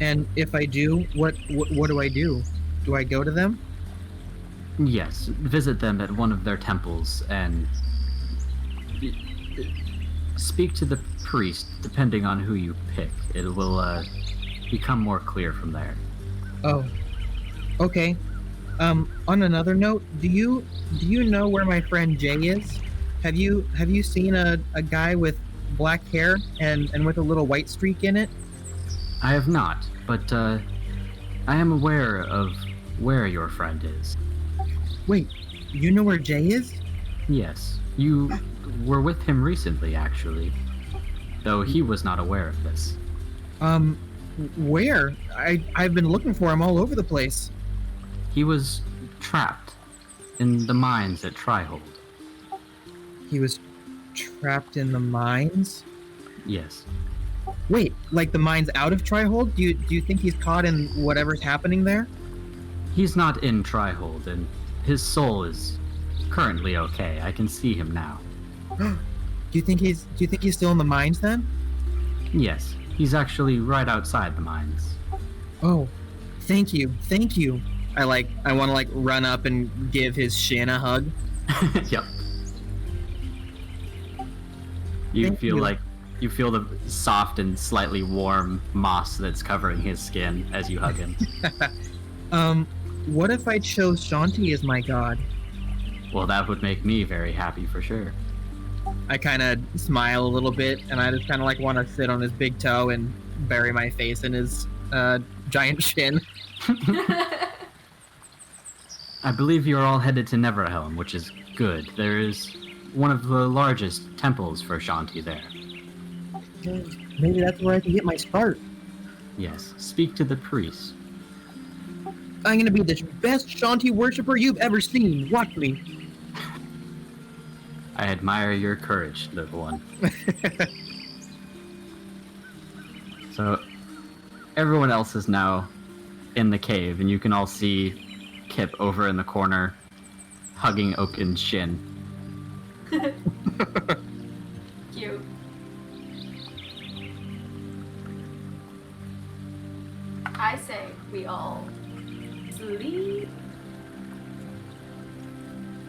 And if I do, what do I do? Do I go to them? Yes, visit them at one of their temples and speak to the priest, depending on who you pick. It will become more clear from there. Oh. Okay. On another note, do you know where my friend Jay is? Have you seen a guy with black hair and with a little white streak in it? I have not, but I am aware of where your friend is. Wait, you know where Jay is? Yes, you were with him recently, actually, though he was not aware of this. Where? I've been looking for him all over the place. He was trapped in the mines at Trihold. He was trapped in the mines? Yes. Wait, like the mines out of Trihold? Do you think he's caught in whatever's happening there? He's not in Trihold, and his soul is currently okay. I can see him now. Do you think he's still in the mines then? Yes, he's actually right outside the mines. Oh, thank you. I want to run up and give his shin a hug. Yep. You Thank feel you. like you feel the soft and slightly warm moss that's covering his skin as you hug him. What if I chose Shanti as my god? Well, that would make me very happy for sure. I kind of smile a little bit, and I just kind of want to sit on his big toe and bury my face in his giant shin. I believe you're all headed to Neverhelm, which is good. There is one of the largest temples for Shanti there. Maybe that's where I can get my start. Yes, speak to the priest. I'm gonna be the best Shanti worshiper you've ever seen. Watch me. I admire your courage, little one. So, everyone else is now in the cave, and you can all see Kip over in the corner, hugging Oaken's shin. Cute. I say we all sleep.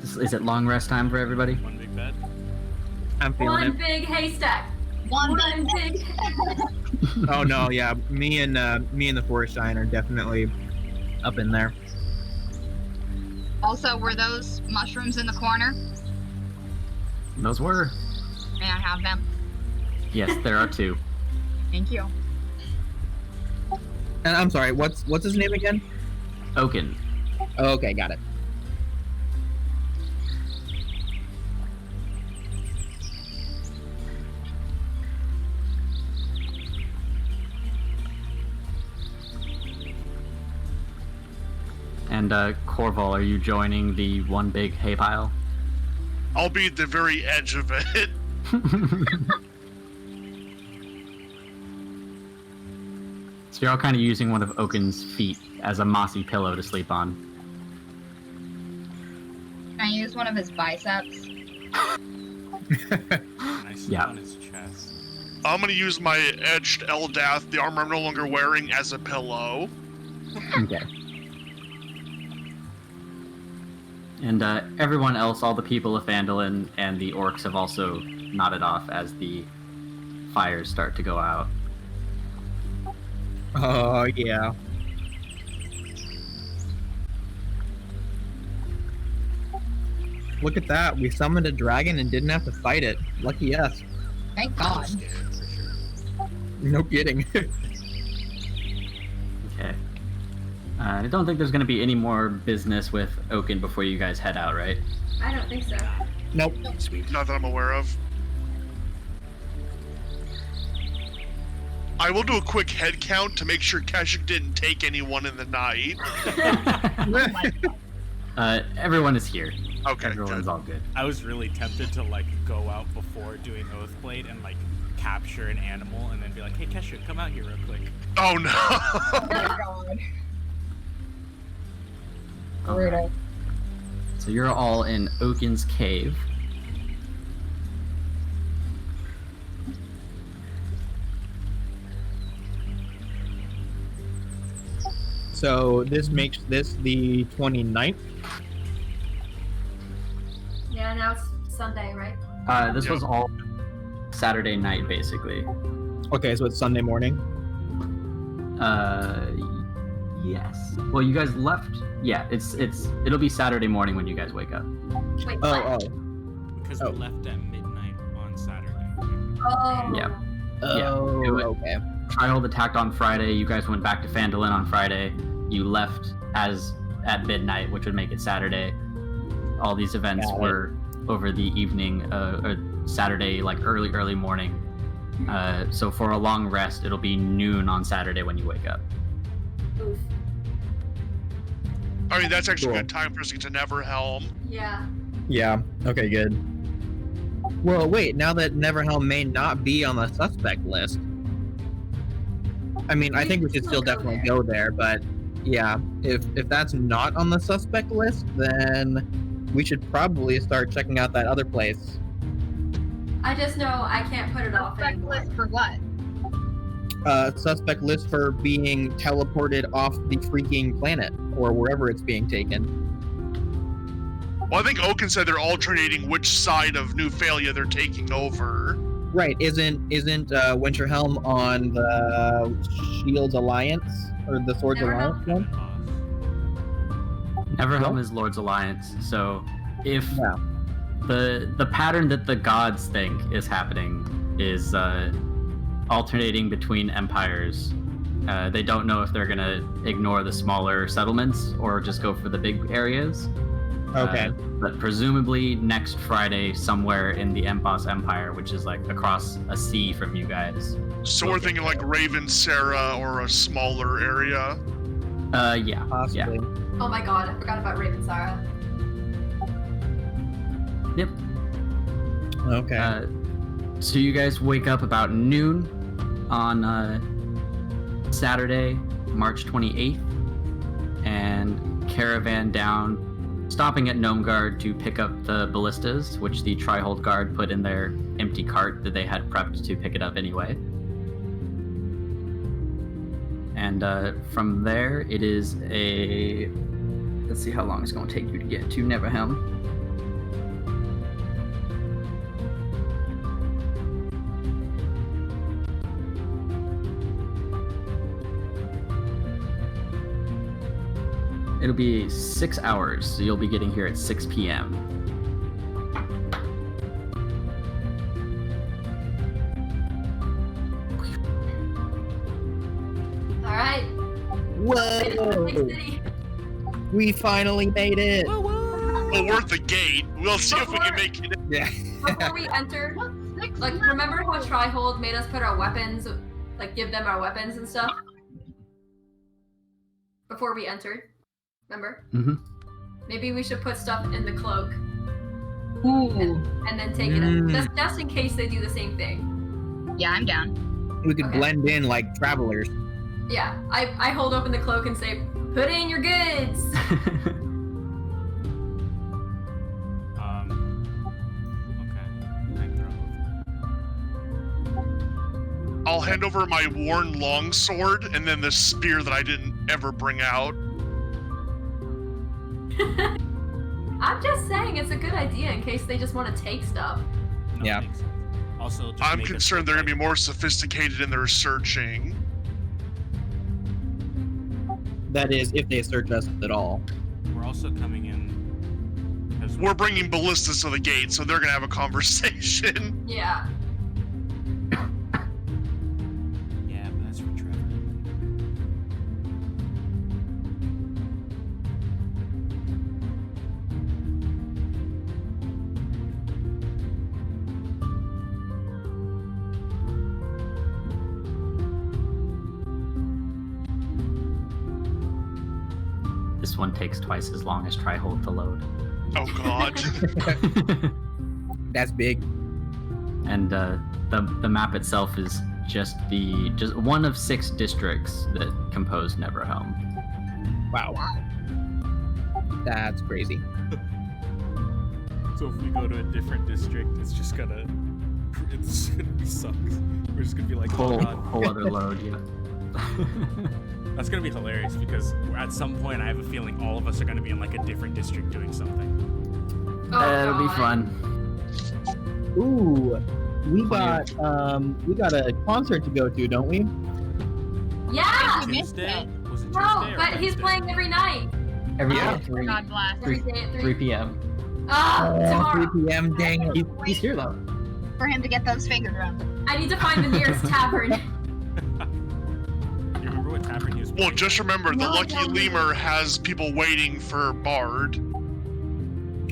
Is it long rest time for everybody? One big bed. I'm feeling One it. big haystack. One One big big. Oh no, yeah, me and the Forest Giant are definitely up in there. Also, were those mushrooms in the corner? Those were. May I have them? Yes, there are two. Thank you. And I'm sorry, what's his name again? Oaken. Oh, okay, got it. And Corval, are you joining the one big hay pile? I'll be at the very edge of it. So you're all kind of using one of Oaken's feet as a mossy pillow to sleep on. Can I use one of his biceps? Nice Yeah. on his chest. I'm gonna use my edged Eldath, the armor I'm no longer wearing, as a pillow. Okay. And everyone else, all the people of Phandalin and the orcs have also nodded off as the fires start to go out. Oh, yeah. Look at that. We summoned a dragon and didn't have to fight it. Lucky us. Thank God. Scared, for sure. No kidding. Okay. I don't think there's going to be any more business with Oaken before you guys head out, right? I don't think so. Nope. Sweet. Not that I'm aware of. I will do a quick head count to make sure Keshik didn't take anyone in the night. Oh my God. Everyone is here. Okay, Everyone's good. all good. I was really tempted to like go out before doing Oathblade and like capture an animal and then be like, hey Kesha, come out here real quick. Oh no! Oh my God. Brutal. So you're all in Oaken's cave. So this makes this the 29th. Yeah, now it's Sunday, right? This Yeah. was all Saturday night, basically. Okay, so it's Sunday morning. Yes. Well, you guys left. Yeah, it'll be Saturday morning when you guys wake up. Wait, Oh, what? oh. Because Oh. we left at midnight on Saturday. Oh. Yeah. Oh, it would- okay. Trial attacked on Friday. You guys went back to Phandalin on Friday. You left at midnight, which would make it Saturday. All these events Got it. were over the evening, or Saturday, like early morning. So for a long rest, it'll be noon on Saturday when you wake up. Oof. I mean, that's actually a Cool. good time for us to get to Neverhelm. Yeah. Yeah, okay, good. Well, wait, now that Neverhelm may not be on the suspect list. I mean, I think we should still definitely go there, but yeah, if that's not on the suspect list, then we should probably start checking out that other place. I just know I can't put it off Suspect anymore. list for what? Suspect list for being teleported off the freaking planet or wherever it's being taken. Well, I think Oaken said they're alternating which side of New Phalia they're taking over. Right? Isn't Winterhelm on the Shields Alliance or the Swords Neverhelm? Alliance one? Neverhelm is Lord's Alliance, so if Yeah. the pattern that the gods think is happening is alternating between empires. They don't know if they're gonna ignore the smaller settlements or just go for the big areas. Okay. But presumably next Friday, somewhere in the Empos Empire, which is like across a sea from you guys. So we're thinking like Raven, Sarah, or a smaller area. Yeah. Possibly. Oh my god, I forgot about Raven Sarah. Yep. Okay. So you guys wake up about noon on Saturday, March 28th, and caravan down, stopping at Gnome Guard to pick up the ballistas, which the Trihold Guard put in their empty cart that they had prepped to pick it up anyway. And from there, it is a... Let's see how long it's going to take you to get to Neverhelm. It'll be 6 hours, so you'll be getting here at 6 p.m. Alright, Whoa! City. We finally made it. Woo woo! Well, we're at the gate. We'll see if we can make it. Yeah. Before we enter, like, remember how Trihold made us put our weapons, like, give them our weapons and stuff? Before we entered? Remember? Mhm. Maybe we should put stuff in the cloak Ooh. and then take it up. Just in case they do the same thing. Yeah, I'm down. We could Okay. blend in like travelers. Yeah, I hold open the cloak and say, put in your goods! Okay. I throw. I'll hand over my worn longsword and then the spear that I didn't ever bring out. I'm just saying it's a good idea in case they just want to take stuff. No, Yeah. makes sense. Also, just I'm make us concerned look they're gonna be like- more sophisticated in their searching. That is, if they search us at all. We're also coming in because We're bringing ballistas to the gate, so they're gonna have a conversation. Yeah. Yeah, but that's for Trevor. This one takes twice as long as Trihold to load. Oh god. That's big. And the map itself is just one of 6 districts that compose Neverhelm. Wow. That's crazy. So if we go to a different district, it's gonna be sucks. We're just gonna be like, oh god. Whole other load, yeah. That's gonna be hilarious because at some point I have a feeling all of us are gonna be in like a different district doing something. Oh, It'll be God. fun. Ooh, we got a concert to go to, don't we? Yeah! We missed Tuesday? it. Was it Tuesday No, or but he's Wednesday? playing every night. Every Yeah. day at 3, God bless. Every day at 3. 3 p.m. Ah, tomorrow. 3 p.m. Dang it. He's here though. For him to get those finger drums. I need to find the nearest tavern. You remember what tavern he was Well, playing? just remember, the No, I Lucky don't. Lemur has people waiting for Bard.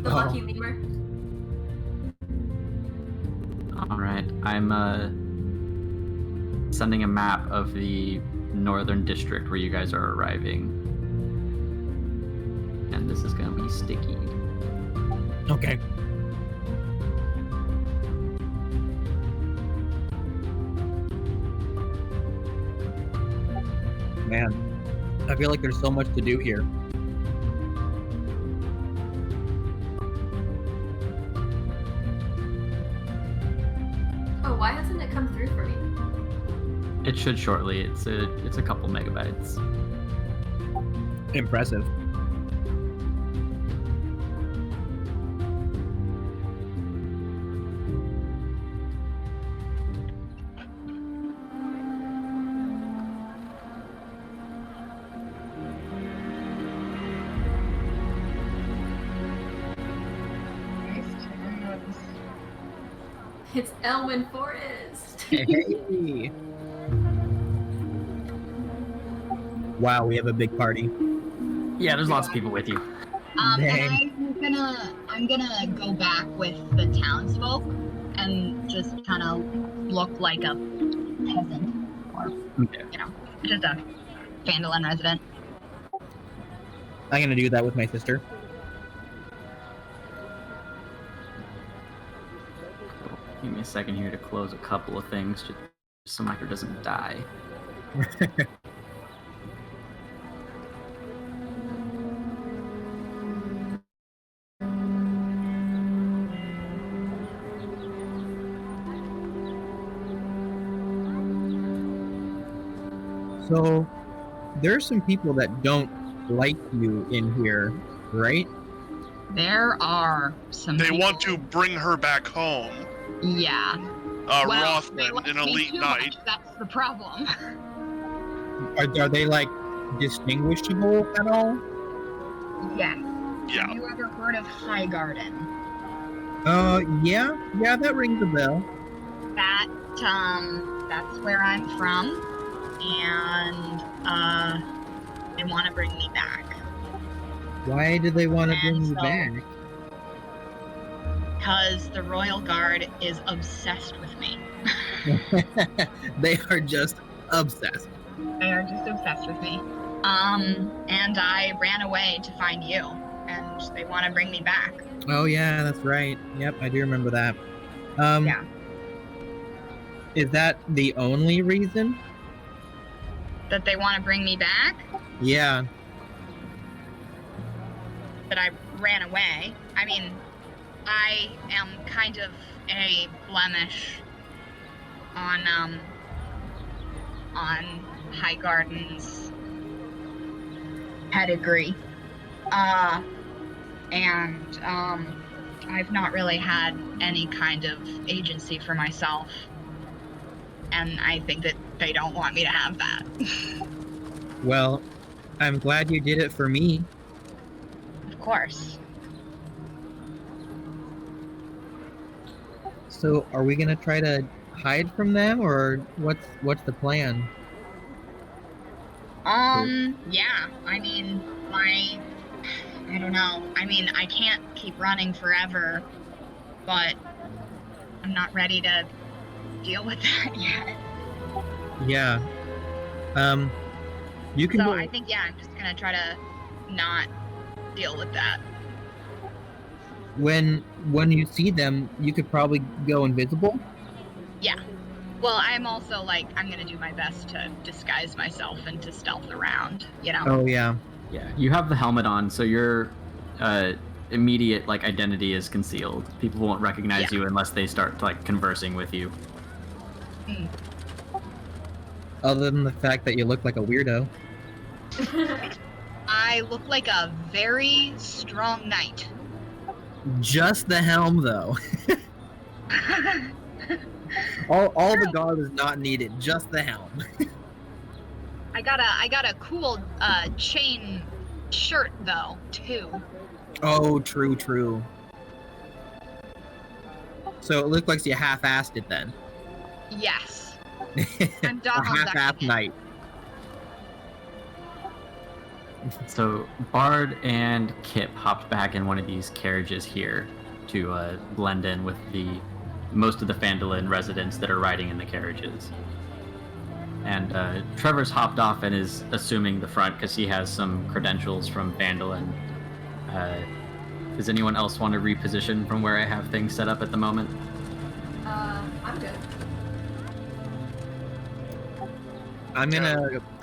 The Oh. lucky lemur. All right, I'm sending a map of the northern district where you guys are arriving, and this is gonna be sticky. Okay. Man, I feel like there's so much to do here. Oh, why hasn't it come through for me? It should shortly. It's a couple megabytes. Impressive. It's Elwyn Forest. Hey. Wow, we have a big party. Yeah, there's lots of people with you. Dang. And I'm gonna go back with the townsfolk and just kind of look like a peasant or, Okay. just a Phandalin resident. I'm gonna do that with my sister. Give me a second here to close a couple of things, just so Micro doesn't die. So, there's some people that don't like you in here, right? There are some. They people- want to bring her back home. Yeah. Well, they Rothman, like an me elite too knight. much, that's the problem. Are they like distinguishable at all? Yeah. Yeah. Have you ever heard of Highgarden? Yeah, that rings a bell. That's where I'm from. And, They want to bring me back. Why do they want to bring And you so- back? Because the Royal Guard is obsessed with me. They are just obsessed. They are just obsessed with me. And I ran away to find you, and they want to bring me back. Oh yeah, that's right. Yep, I do remember that. Yeah. Is that the only reason? That they want to bring me back? Yeah. That I ran away. I mean, I am kind of a blemish on Highgarden's pedigree. And I've not really had any kind of agency for myself. And I think that they don't want me to have that. Well, I'm glad you did it for me. Of course. So, are we gonna try to hide from them, or what's the plan? Yeah. I mean, I don't know. I mean, I can't keep running forever, but I'm not ready to deal with that yet. Yeah. You can So go. I think, yeah, I'm just gonna try to not deal with that. When you see them, you could probably go invisible. Yeah. Well, I'm also like, I'm gonna do my best to disguise myself and to stealth around, you know? Oh yeah. Yeah, you have the helmet on, so your immediate like identity is concealed. People won't recognize Yeah. you unless they start like conversing with you. Other than the fact that you look like a weirdo. I look like a very strong knight. Just the helm, though. All the guard is not needed. Just the helm. I got a cool chain shirt though too. Oh, true. So it looked like you half-assed it then. Yes. I'm A Donald half-assed Duck. night. So Bard and Kip hopped back in one of these carriages here to blend in with most of the Phandalin residents that are riding in the carriages. And Trevor's hopped off and is assuming the front because he has some credentials from Phandalin. Does anyone else want to reposition from where I have things set up at the moment? I'm good. I'm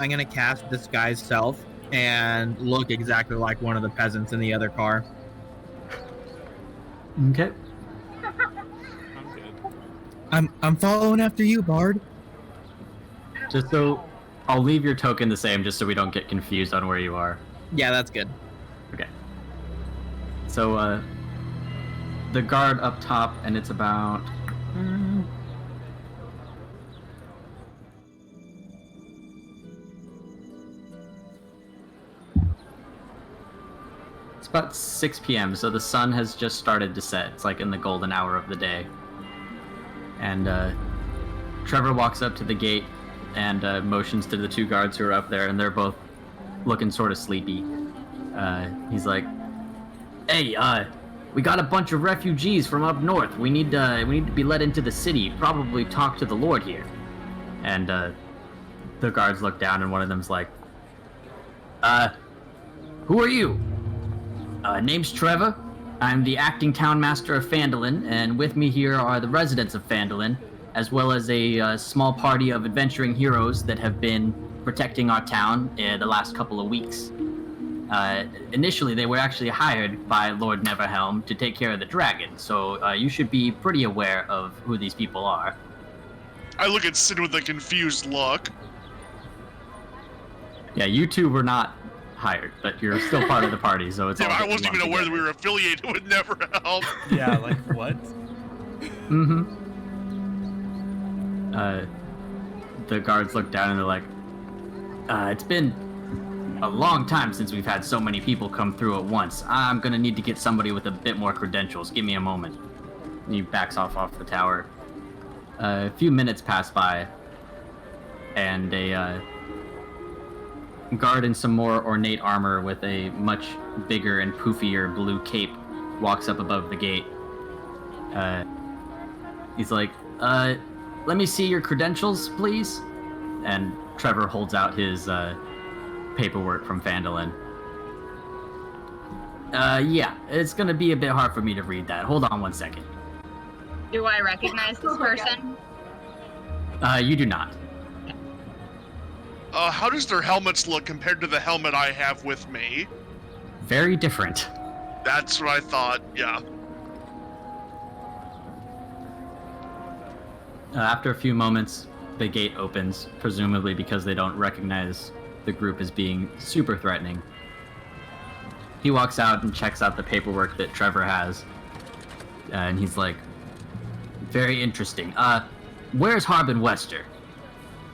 gonna cast Disguise Self and look exactly like one of the peasants in the other car. Okay. I'm good. I'm following after you, Bard. Just so I'll leave your token the same, just so we don't get confused on where you are. Yeah, that's good. Okay. So the guard up top, and it's about. It's about 6 p.m., so the sun has just started to set. It's like in the golden hour of the day. And Trevor walks up to the gate and motions to the two guards who are up there, and they're both looking sort of sleepy. He's like, "Hey, we got a bunch of refugees from up north. We need to be let into the city. Probably talk to the Lord here." And the guards look down, and one of them's like, "Who are you?" "Name's Trevor. I'm the acting town master of Phandalin, and with me here are the residents of Phandalin, as well as a small party of adventuring heroes that have been protecting our town the last couple of weeks. Initially, they were actually hired by Lord Neverhelm to take care of the dragon, so you should be pretty aware of who these people are." I look at Sid with a confused look. Yeah, you two were not hired, but you're still part of the party, so it's Yeah, all I getting wasn't even lumped aware that together. we were affiliated with Neverhelm. Yeah, like what? Mm-hmm. The guards look down and they're like, "It's been a long time since we've had so many people come through at once. I'm gonna need to get somebody with a bit more credentials. Give me a moment." And he backs off the tower. A few minutes pass by, and guard in some more ornate armor with a much bigger and poofier blue cape walks up above the gate. He's like, let me see your credentials, please. And Trevor holds out his paperwork from Phandalin. Yeah, it's gonna be a bit hard for me to read that. Hold on one second. Do I recognize this Oh my person? You do not. How does their helmets look compared to the helmet I have with me? Very different. That's what I thought, yeah. After a few moments, the gate opens, presumably because they don't recognize the group as being super threatening. He walks out and checks out the paperwork that Trevor has, and he's like, very interesting. Where's Harbin Wester?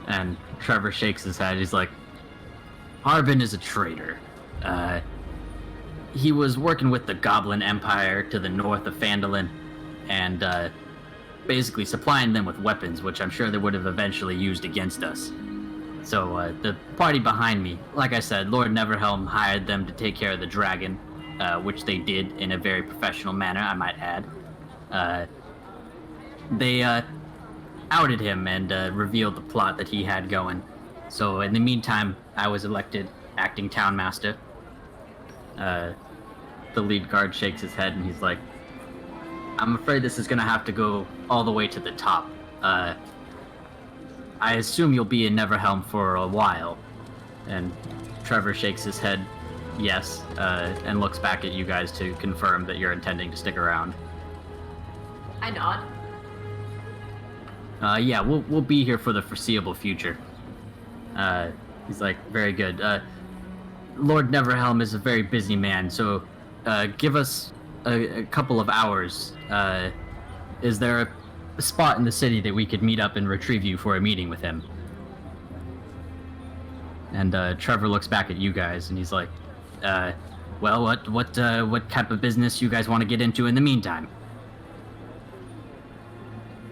And Trevor shakes his head. He's like, Harbin is a traitor. He was working with the Goblin Empire to the north of Phandalin, and basically supplying them with weapons, which I'm sure they would have eventually used against us. So the party behind me, like I said, Lord Neverhelm hired them to take care of the dragon, which they did in a very professional manner, I might add. They outed him and revealed the plot that he had going. So in the meantime, I was elected acting town master. The lead guard shakes his head and he's like, I'm afraid this is gonna have to go all the way to the top. I assume you'll be in Neverhelm for a while. And Trevor shakes his head yes, and looks back at you guys to confirm that you're intending to stick around. I nod. Yeah, we'll be here for the foreseeable future. He's like, very good. Lord Neverhelm is a very busy man, so give us a couple of hours. Is there a spot in the city that we could meet up and retrieve you for a meeting with him? And Trevor looks back at you guys and he's like, well, what type of business you guys want to get into in the meantime?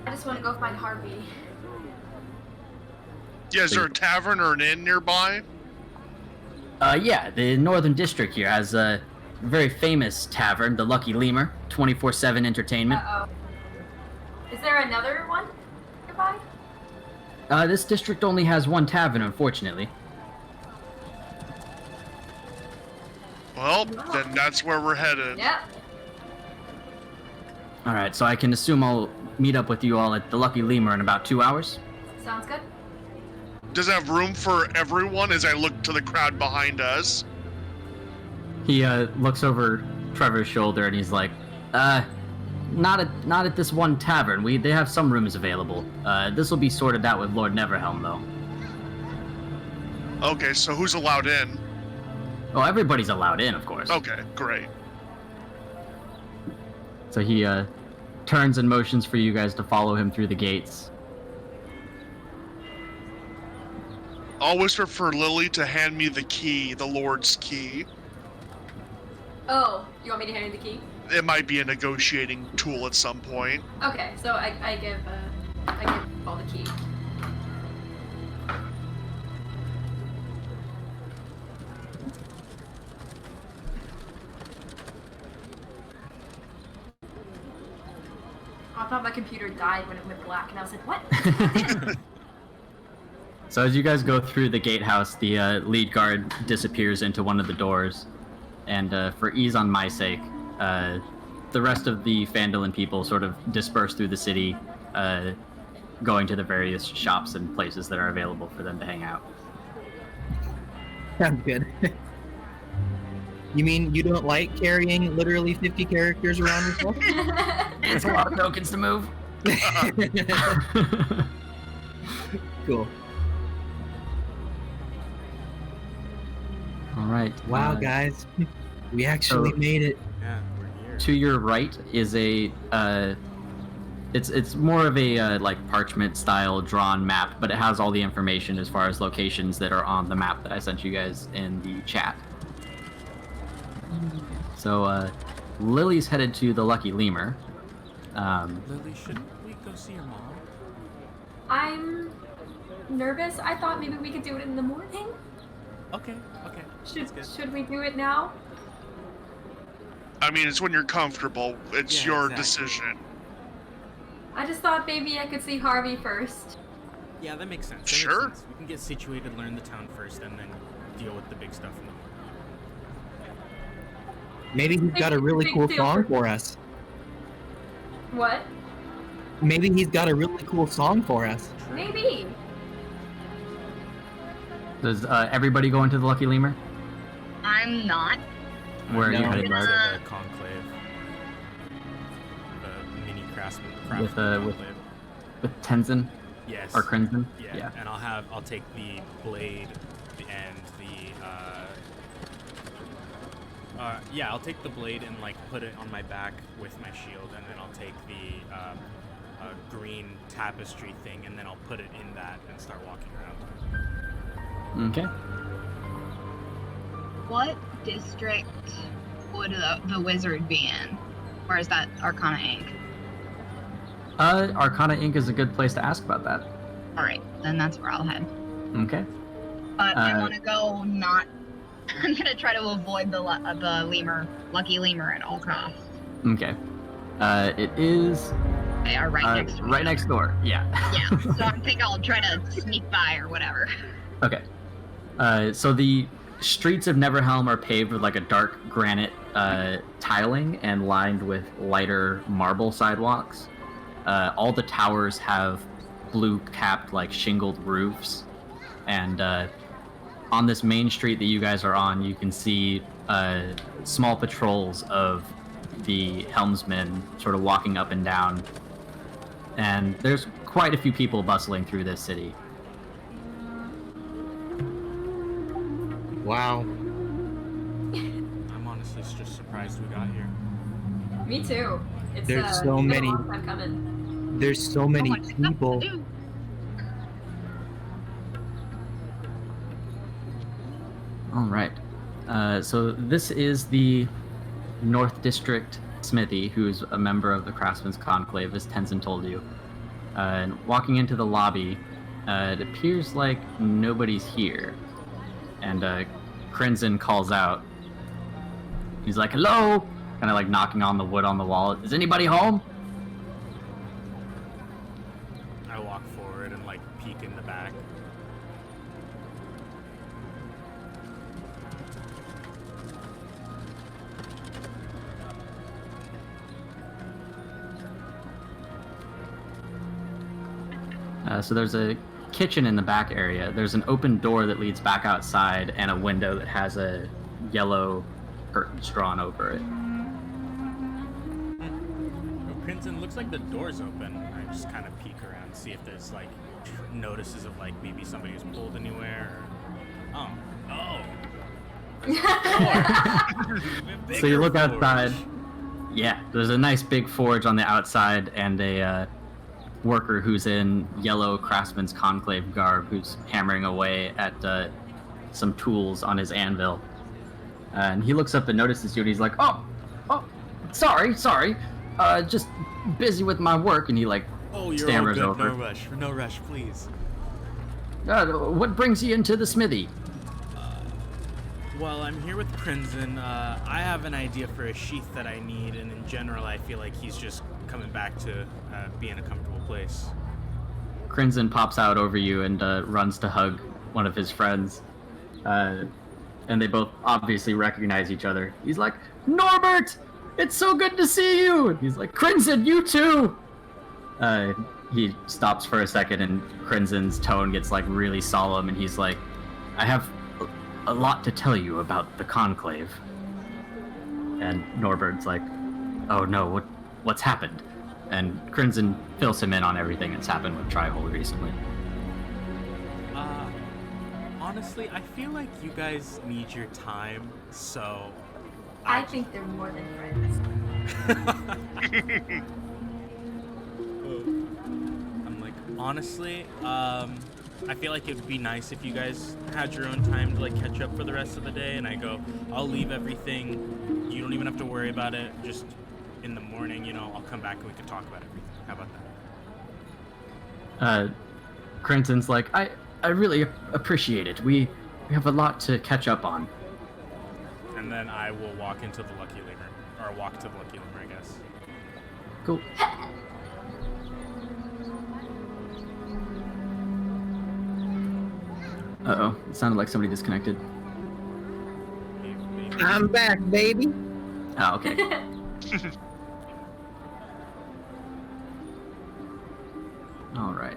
I just want to go find Harvey. Yeah, is there a tavern or an inn nearby? Yeah, the Northern District here has a very famous tavern, the Lucky Lemur, 24/7 entertainment. Uh-oh. Is there another one nearby? This district only has one tavern, unfortunately. Well, then that's where we're headed. Yep. Alright, so I can assume I'll meet up with you all at the Lucky Lemur in about 2 hours? Sounds good. Does it have room for everyone as I look to the crowd behind us? He looks over Trevor's shoulder and he's like, not at this one tavern. They have some rooms available. This will be sorted out with Lord Neverhelm, though. Okay, so who's allowed in? Oh, everybody's allowed in, of course. Okay, great. So he turns and motions for you guys to follow him through the gates. I'll whisper for Lily to hand me the key, the Lord's key. Oh, you want me to hand you the key? It might be a negotiating tool at some point. Okay, so I give Paul the key. I thought my computer died when it went black, and I was like, what? So as you guys go through the gatehouse, the lead guard disappears into one of the doors. And for ease on my sake, the rest of the Phandalin people sort of disperse through the city, going to the various shops and places that are available for them to hang out. Sounds good. You mean you don't like carrying literally 50 characters around yourself? It's a lot of tokens to move. Cool. All right. Wow, guys. We actually made it. Yeah, we're here. To your right is a it's more of a like parchment style drawn map, but it has all the information as far as locations that are on the map that I sent you guys in the chat. So Lily's headed to the Lucky Lemur. Lily, shouldn't we go see your mom? I'm nervous. I thought maybe we could do it in the morning. Okay. Should we do it now? I mean, it's when you're comfortable. It's Yeah, your exactly. decision. I just thought maybe I could see Harvey first. Yeah, that makes sense. That Sure. Makes sense. We can get situated, learn the town first, and then deal with the big stuff in the morning. Maybe he's got a really Big cool deal song for- for us. What? Maybe he's got a really cool song for us. Maybe. Does everybody go into the Lucky Lemur? I'm not. Where are you No. headed, Mark? The conclave. The mini craftsman With, conclave. With Tenzin Yes. or Crimson? Yeah. And I'll take the blade and I'll take the blade and like put it on my back with my shield, and then I'll take the green tapestry thing, and then I'll put it in that and start walking around. Okay. What district would the wizard be in? Or is that Arcana Inc? Arcana Inc. is a good place to ask about that. Alright, then that's where I'll head. Okay. But I want to go not... I'm going to try to avoid the lemur, lucky lemur at all costs. Okay. It is They are right next to me. right next door. Yeah. Yeah, so I think I'll try to sneak by or whatever. Okay. So the streets of Neverhelm are paved with like a dark granite tiling and lined with lighter marble sidewalks. All the towers have blue-capped, like shingled roofs, and on this main street that you guys are on, you can see small patrols of the helmsmen sort of walking up and down, and there's quite a few people bustling through this city. Wow. I'm honestly just surprised we got here. Me too. It's There's so been many- a long time coming. There's so many much stuff to people. do. All right. So this is the North District Smithy, who's a member of the Craftsman's Conclave, as Tenzin told you. And walking into the lobby, it appears like nobody's here. And Crimson calls out. He's like, "Hello!" Kind of like knocking on the wood on the wall. "Is anybody home?" I walk forward and like peek in the back. So there's a kitchen in the back area. There's an open door that leads back outside and a window that has a yellow curtains drawn over it. Oh, Crimson, looks like the door's open. I just kind of peek around, see if there's like notices of like maybe somebody was pulled anywhere. Or... Oh. So you look outside. Yeah, there's a nice big forge on the outside and a worker who's in yellow Craftsman's Conclave garb who's hammering away at some tools on his anvil. And he looks up and notices you, and he's like, oh, sorry, just busy with my work. And he like Oh, you're stammers all good. over. No rush, please. What brings you into the smithy? Well, I'm here with Crimson. I have an idea for a sheath that I need, and in general, I feel like he's just coming back to be in a comfortable place. Crimson pops out over you and runs to hug one of his friends. And they both obviously recognize each other. He's like, "Norbert! It's so good to see you!" And he's like, "Crimson, you too!" He stops for a second, and Crimson's tone gets like really solemn, and he's like, "I have a lot to tell you about the Conclave." And Norbert's like, "Oh no, what's happened?" And Crimson fills him in on everything that's happened with Trihold recently. Honestly, I feel like you guys need your time, so... I think they're more than friends. I'm like, honestly, I feel like it would be nice if you guys had your own time to like catch up for the rest of the day, and I go, I'll leave everything. You don't even have to worry about it. Just in the morning, I'll come back and we can talk about everything. How about that? Crimson's like, I really appreciate it. We We have a lot to catch up on. And then I will walk into the Lucky Lemur. Or walk to the Lucky Lemur, I guess. Cool. Uh-oh. It sounded like somebody disconnected. Maybe. I'm back, baby. Oh, okay. Alright.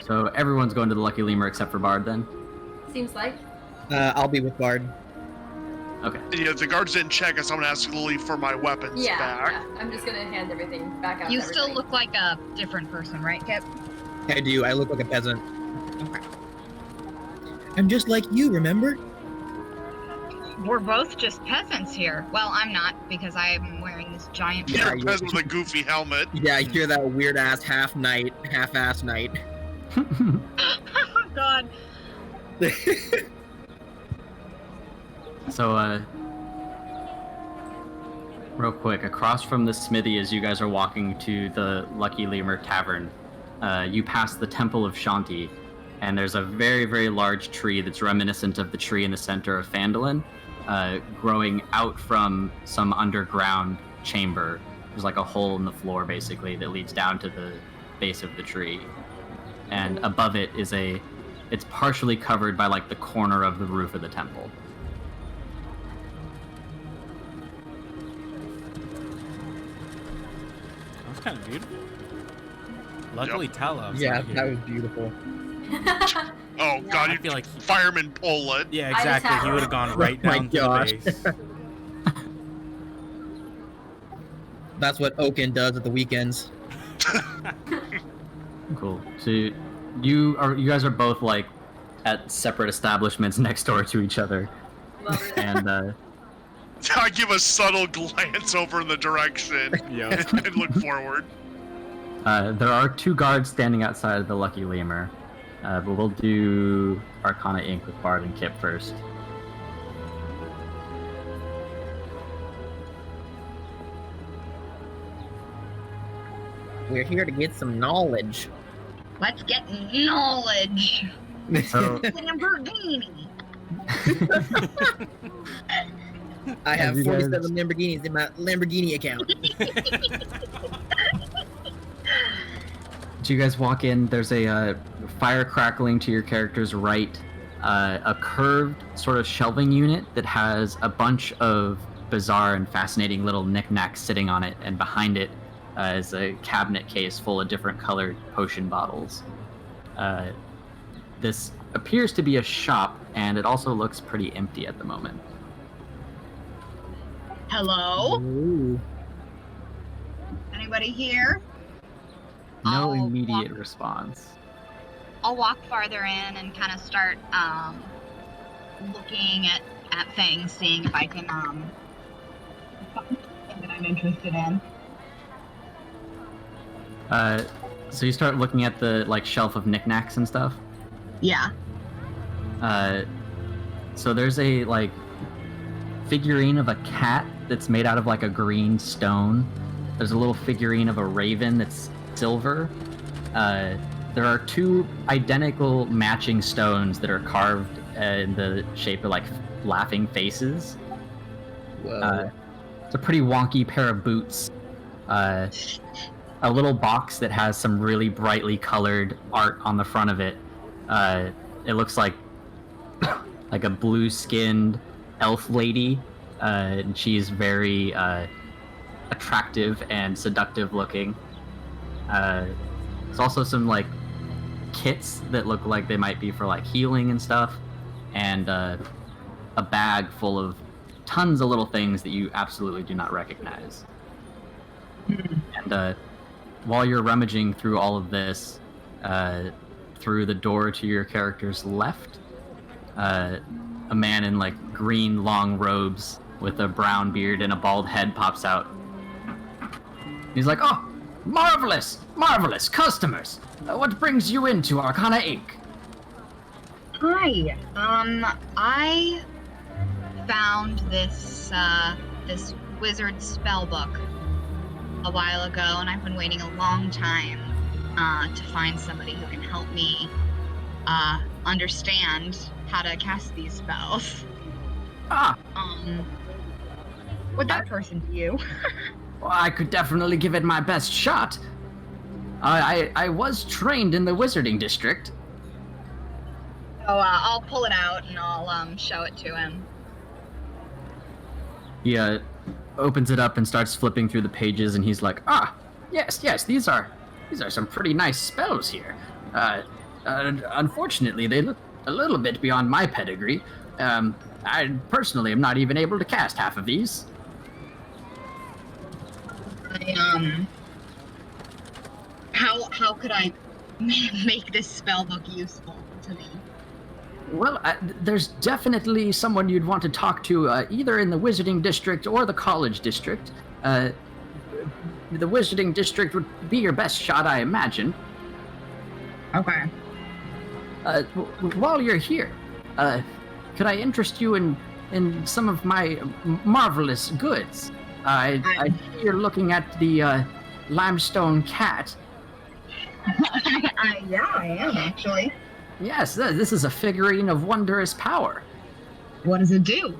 So everyone's going to the Lucky Lemur except for Bard then? Seems like. I'll be with Bard. Okay. Yeah, the guards didn't check us. I'm gonna ask to leave for my weapons Yeah, back. yeah. I'm just gonna hand everything back out. You to still everybody. look like a different person, right, Kip? I do. I look like a peasant. Okay. I'm just like you, remember? We're both just peasants here. Well, I'm not, because I am wearing this giant... Yeah, You're a peasant with a goofy helmet. Yeah, you're that weird ass half-ass knight. Oh, God. So, real quick, across from the smithy as you guys are walking to the Lucky Lemur Tavern, you pass the Temple of Shanti, and there's a very, very large tree that's reminiscent of the tree in the center of Phandalin, growing out from some underground chamber. There's like a hole in the floor, basically, that leads down to the base of the tree. And above it is it's partially covered by like the corner of the roof of the temple. That was kind of beautiful. Luckily, Talov's Yeah, not here. that was beautiful. Oh god, I you feel like fireman pull it. yeah, I just exactly. have- He would have gone right Oh my down to gosh. the base. That's what Oaken does at the weekends. Cool. So you guys are both like at separate establishments next door to each other, Love it. and I give a subtle glance over in the direction Yeah. and look forward. there are 2 guards standing outside of the Lucky Lemur, but we'll do Arcana Inc. with Bard and Kip first. We're here to get some knowledge. Let's get knowledge. So Lamborghini. I have you guys- 47 Lamborghinis in my Lamborghini account. So you guys walk in, there's a fire crackling to your character's right, a curved sort of shelving unit that has a bunch of bizarre and fascinating little knickknacks sitting on it, and behind it is a cabinet case full of different colored potion bottles. This appears to be a shop, and it also looks pretty empty at the moment. Hello? Ooh. Anybody here? No I'll immediate response. I'll walk farther in and kind of start looking at things, seeing if I can find something that I'm interested in. So you start looking at the like shelf of knickknacks and stuff. Yeah. So there's a like figurine of a cat that's made out of like a green stone. There's a little figurine of a raven that's silver. There are 2 identical matching stones that are carved in the shape of like laughing faces. Whoa. It's a pretty wonky pair of boots. A little box that has some really brightly colored art on the front of it. It looks like like a blue-skinned elf lady, and she's very attractive and seductive looking. There's also some like kits that look like they might be for like healing and stuff, and a bag full of tons of little things that you absolutely do not recognize. And while you're rummaging through all of this, through the door to your character's left, a man in like green long robes with a brown beard and a bald head pops out. He's like, "Oh, marvelous, marvelous customers! What brings you into Arcana Inc.?" Hi. I found this this wizard spell book a while ago, and I've been waiting a long time to find somebody who can help me understand how to cast these spells. Ah, Would that person be you? well, I could definitely give it my best shot. I was trained in the Wizarding District. So I'll pull it out and I'll show it to him. He opens it up and starts flipping through the pages, and he's like, yes, these are some pretty nice spells here. Unfortunately, they look a little bit beyond my pedigree. I personally am not even able to cast half of these. How could I make this spell look useful to me? Well, there's definitely someone you'd want to talk to, either in the Wizarding District or the College District. The Wizarding District would be your best shot, I imagine. Okay. While you're here, could I interest you in some of my marvelous goods? I see you're looking at the limestone cat. Yeah, I am actually. Yes, this is a figurine of wondrous power. What does it do?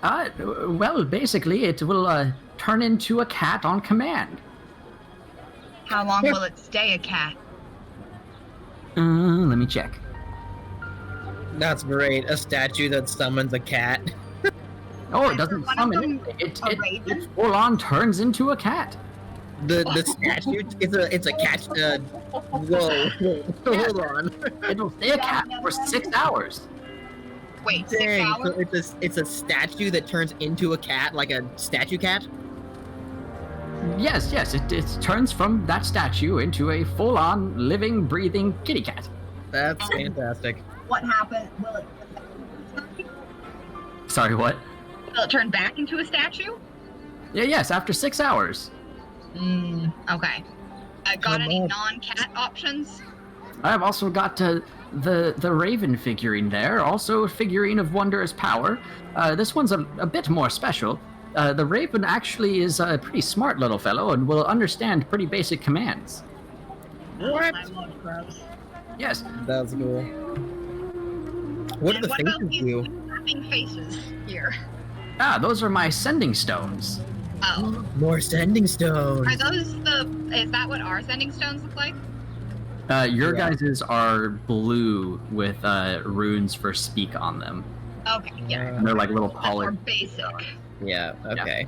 Well, basically, it will turn into a cat on command. How long will it stay a cat? Let me check. That's great. A statue that summons a cat. Oh, it doesn't One of summon them it. a It raven? full on turns into a cat. The statue, it's a cat. Whoa, hold on. It'll stay a cat for 6 hours. Wait, 6 Dang, hours? so it's a statue that turns into a cat, like a statue cat? Yes, it turns from that statue into a full on living, breathing kitty cat. That's fantastic. What happened? Will it Sorry, what? turn back into a statue? Yes, after 6 hours. Okay. Got Come any on. non-cat options? I've also got the Raven figurine there, also a figurine of wondrous power. This one's a bit more special. The Raven actually is a pretty smart little fellow and will understand pretty basic commands. What? I love crows. Yes, That's cool. What And do the what about faces these do? laughing faces here? those are my sending stones. Oh. More sending stones. Are those is that what our sending stones look like? Your Yeah. guys's are blue with runes for speak on them. Okay, yeah. And they're like little That's more polished. basic. Yeah, okay.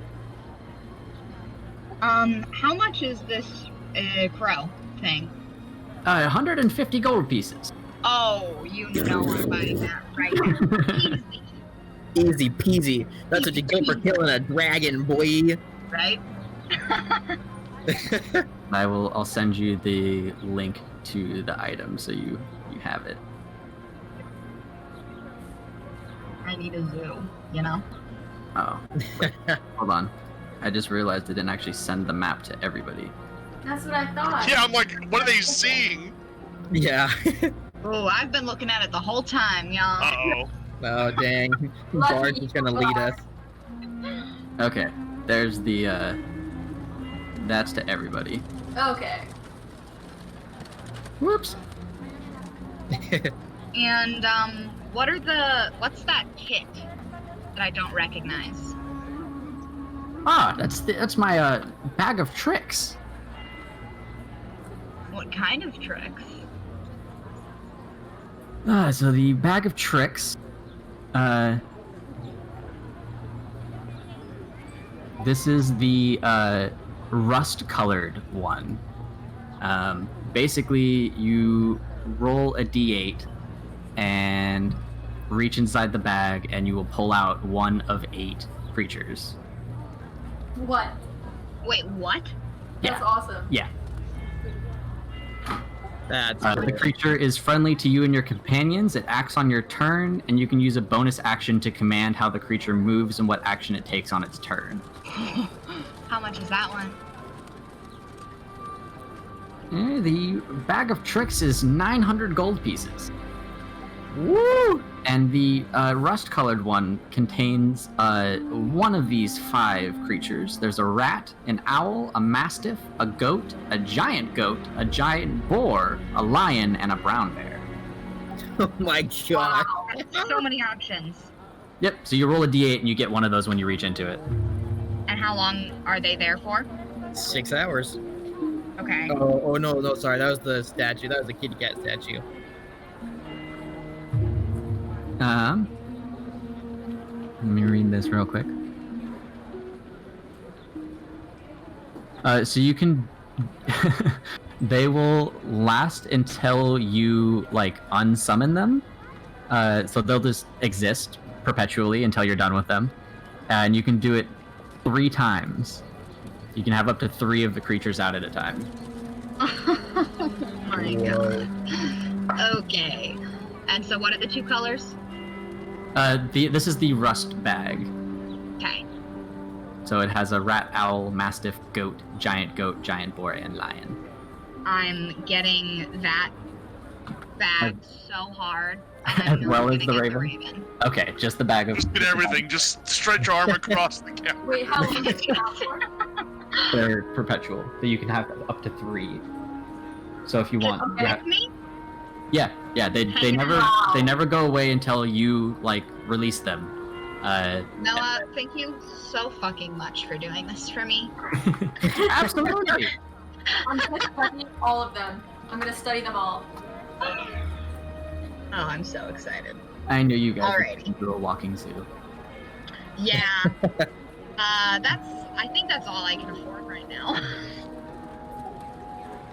How much is this crow thing? 150 gold pieces. Oh, you know I'm buying that right now. Easy, Easy peasy. That's what you get for killing a dragon, boy. right? I'll send you the link to the item so you have it. I need a zoo, you know? Oh, wait, hold on. I just realized I didn't actually send the map to everybody. That's what I thought. Yeah, I'm like, what are they seeing? Yeah. Oh, I've been looking at it the whole time, y'all. Uh-oh. Oh, dang. Lucky Bard's just gonna lead us. Okay, there's the that's to everybody. Okay. Whoops. And what's that kit that I don't recognize? That's my bag of tricks. What kind of tricks? So the bag of tricks, this is the rust-colored one. Basically, you roll a d8 and reach inside the bag, and you will pull out one of 8 creatures. What? Wait, what? That's awesome. Yeah. That's The creature is friendly to you and your companions. It acts on your turn, and you can use a bonus action to command how the creature moves and what action it takes on its turn. How much is that one? The bag of tricks is 900 gold pieces. Woo! And the rust-colored one contains one of these 5 creatures. There's a rat, an owl, a mastiff, a giant goat, a giant boar, a lion, and a brown bear. Oh my gosh. Wow. That's so many options. Yep. So you roll a d8 and you get one of those when you reach into it. And how long are they there for? 6 hours. Okay. Oh no, sorry. That was the statue. That was the kitty cat statue. Let me read this real quick. So you can. They will last until you like unsummon them. So they'll just exist perpetually until you're done with them, and you can do it 3 times. You can have up to 3 of the creatures out at a time. Oh my god. Okay. And so what are the 2 colors? This is the rust bag. Okay. So it has a rat, owl, mastiff, goat, giant boar, and lion. I'm getting that bag so hard. And As I'm not well as gonna the get raven? Okay, just the bag of. Just get everything. Just stretch your arm across the camera. Wait, how long is it out for? They're perpetual, so you can have up to 3. So if you want, With me? yeah, they never go away until you like release them. Noah, thank you so fucking much for doing this for me. Absolutely. I'm gonna study all of them. I'm gonna study them all. Oh, I'm so excited. I knew you guys Alrighty. would do a walking zoo. Yeah. I think that's all I can afford right now.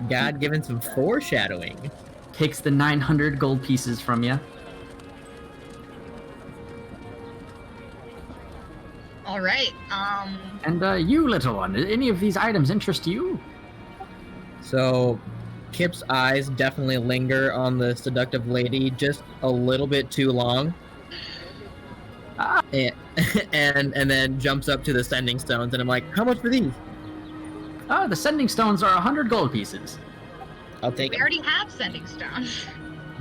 God given some foreshadowing. Takes the 900 gold pieces from you. Alright, And you, little one, any of these items interest you? So, Kip's eyes definitely linger on the seductive lady just a little bit too long. Ah. And then jumps up to the sending stones, and I'm like, how much for these? The sending stones are 100 gold pieces. I'll take we them. already have sending stones.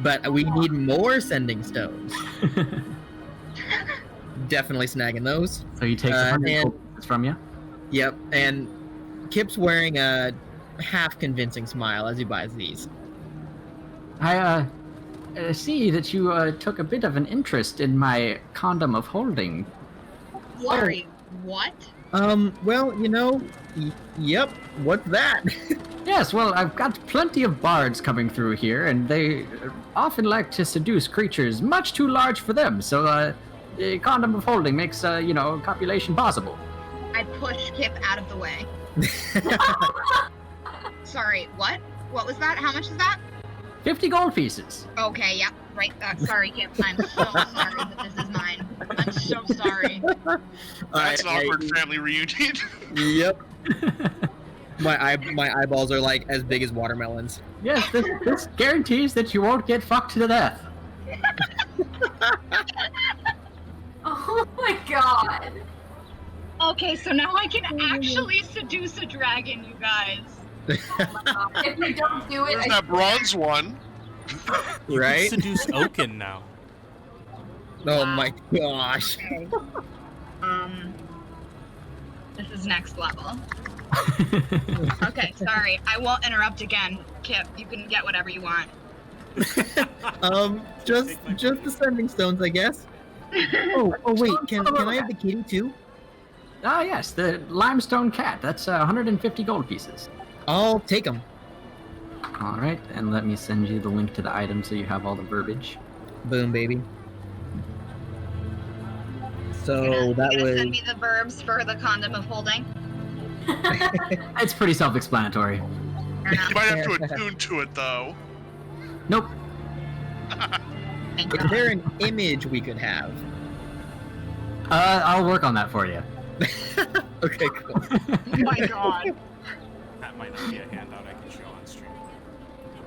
But we need more sending stones. Definitely snagging those. So he takes 100 and- gold pieces from you. Yep, and Kip's wearing a half-convincing smile as he buys these. I see that you took a bit of an interest in my condom of holding. Sorry, what? Well, you know, yep, what's that? Yes, well, I've got plenty of bards coming through here, and they often like to seduce creatures much too large for them, so a condom of holding makes, copulation possible. I push Kip out of the way. Sorry, what? What was that? How much is that? 50 gold pieces. Okay, yep, right. Sorry, Kip. I'm so sorry that this is mine. I'm so sorry. That's an awkward family reunion. Yep. My eyeballs are like as big as watermelons. Yes, this guarantees that you won't get fucked to death. Oh my god. Okay, so now I can actually seduce a dragon, you guys. If we don't do it, There's that bronze one. You Right? can seduce Oaken now. Oh my gosh. Okay. This is next level. Okay, sorry. I won't interrupt again. Kip, you can get whatever you want. Just the sending stones, I guess. Oh wait, can I have the kitty too? Ah, yes, the limestone cat. That's 150 gold pieces. I'll take them. All right, and let me send you the link to the item so you have all the verbiage. Boom, baby. So You that gonna was send me the verbs for the condom of holding? It's pretty self-explanatory. Or not? You might have to attune to it though. Nope. Thank Is God. there an image we could have? I'll work on that for you. Okay, cool. Oh my god. That might not be a handout I can show on stream.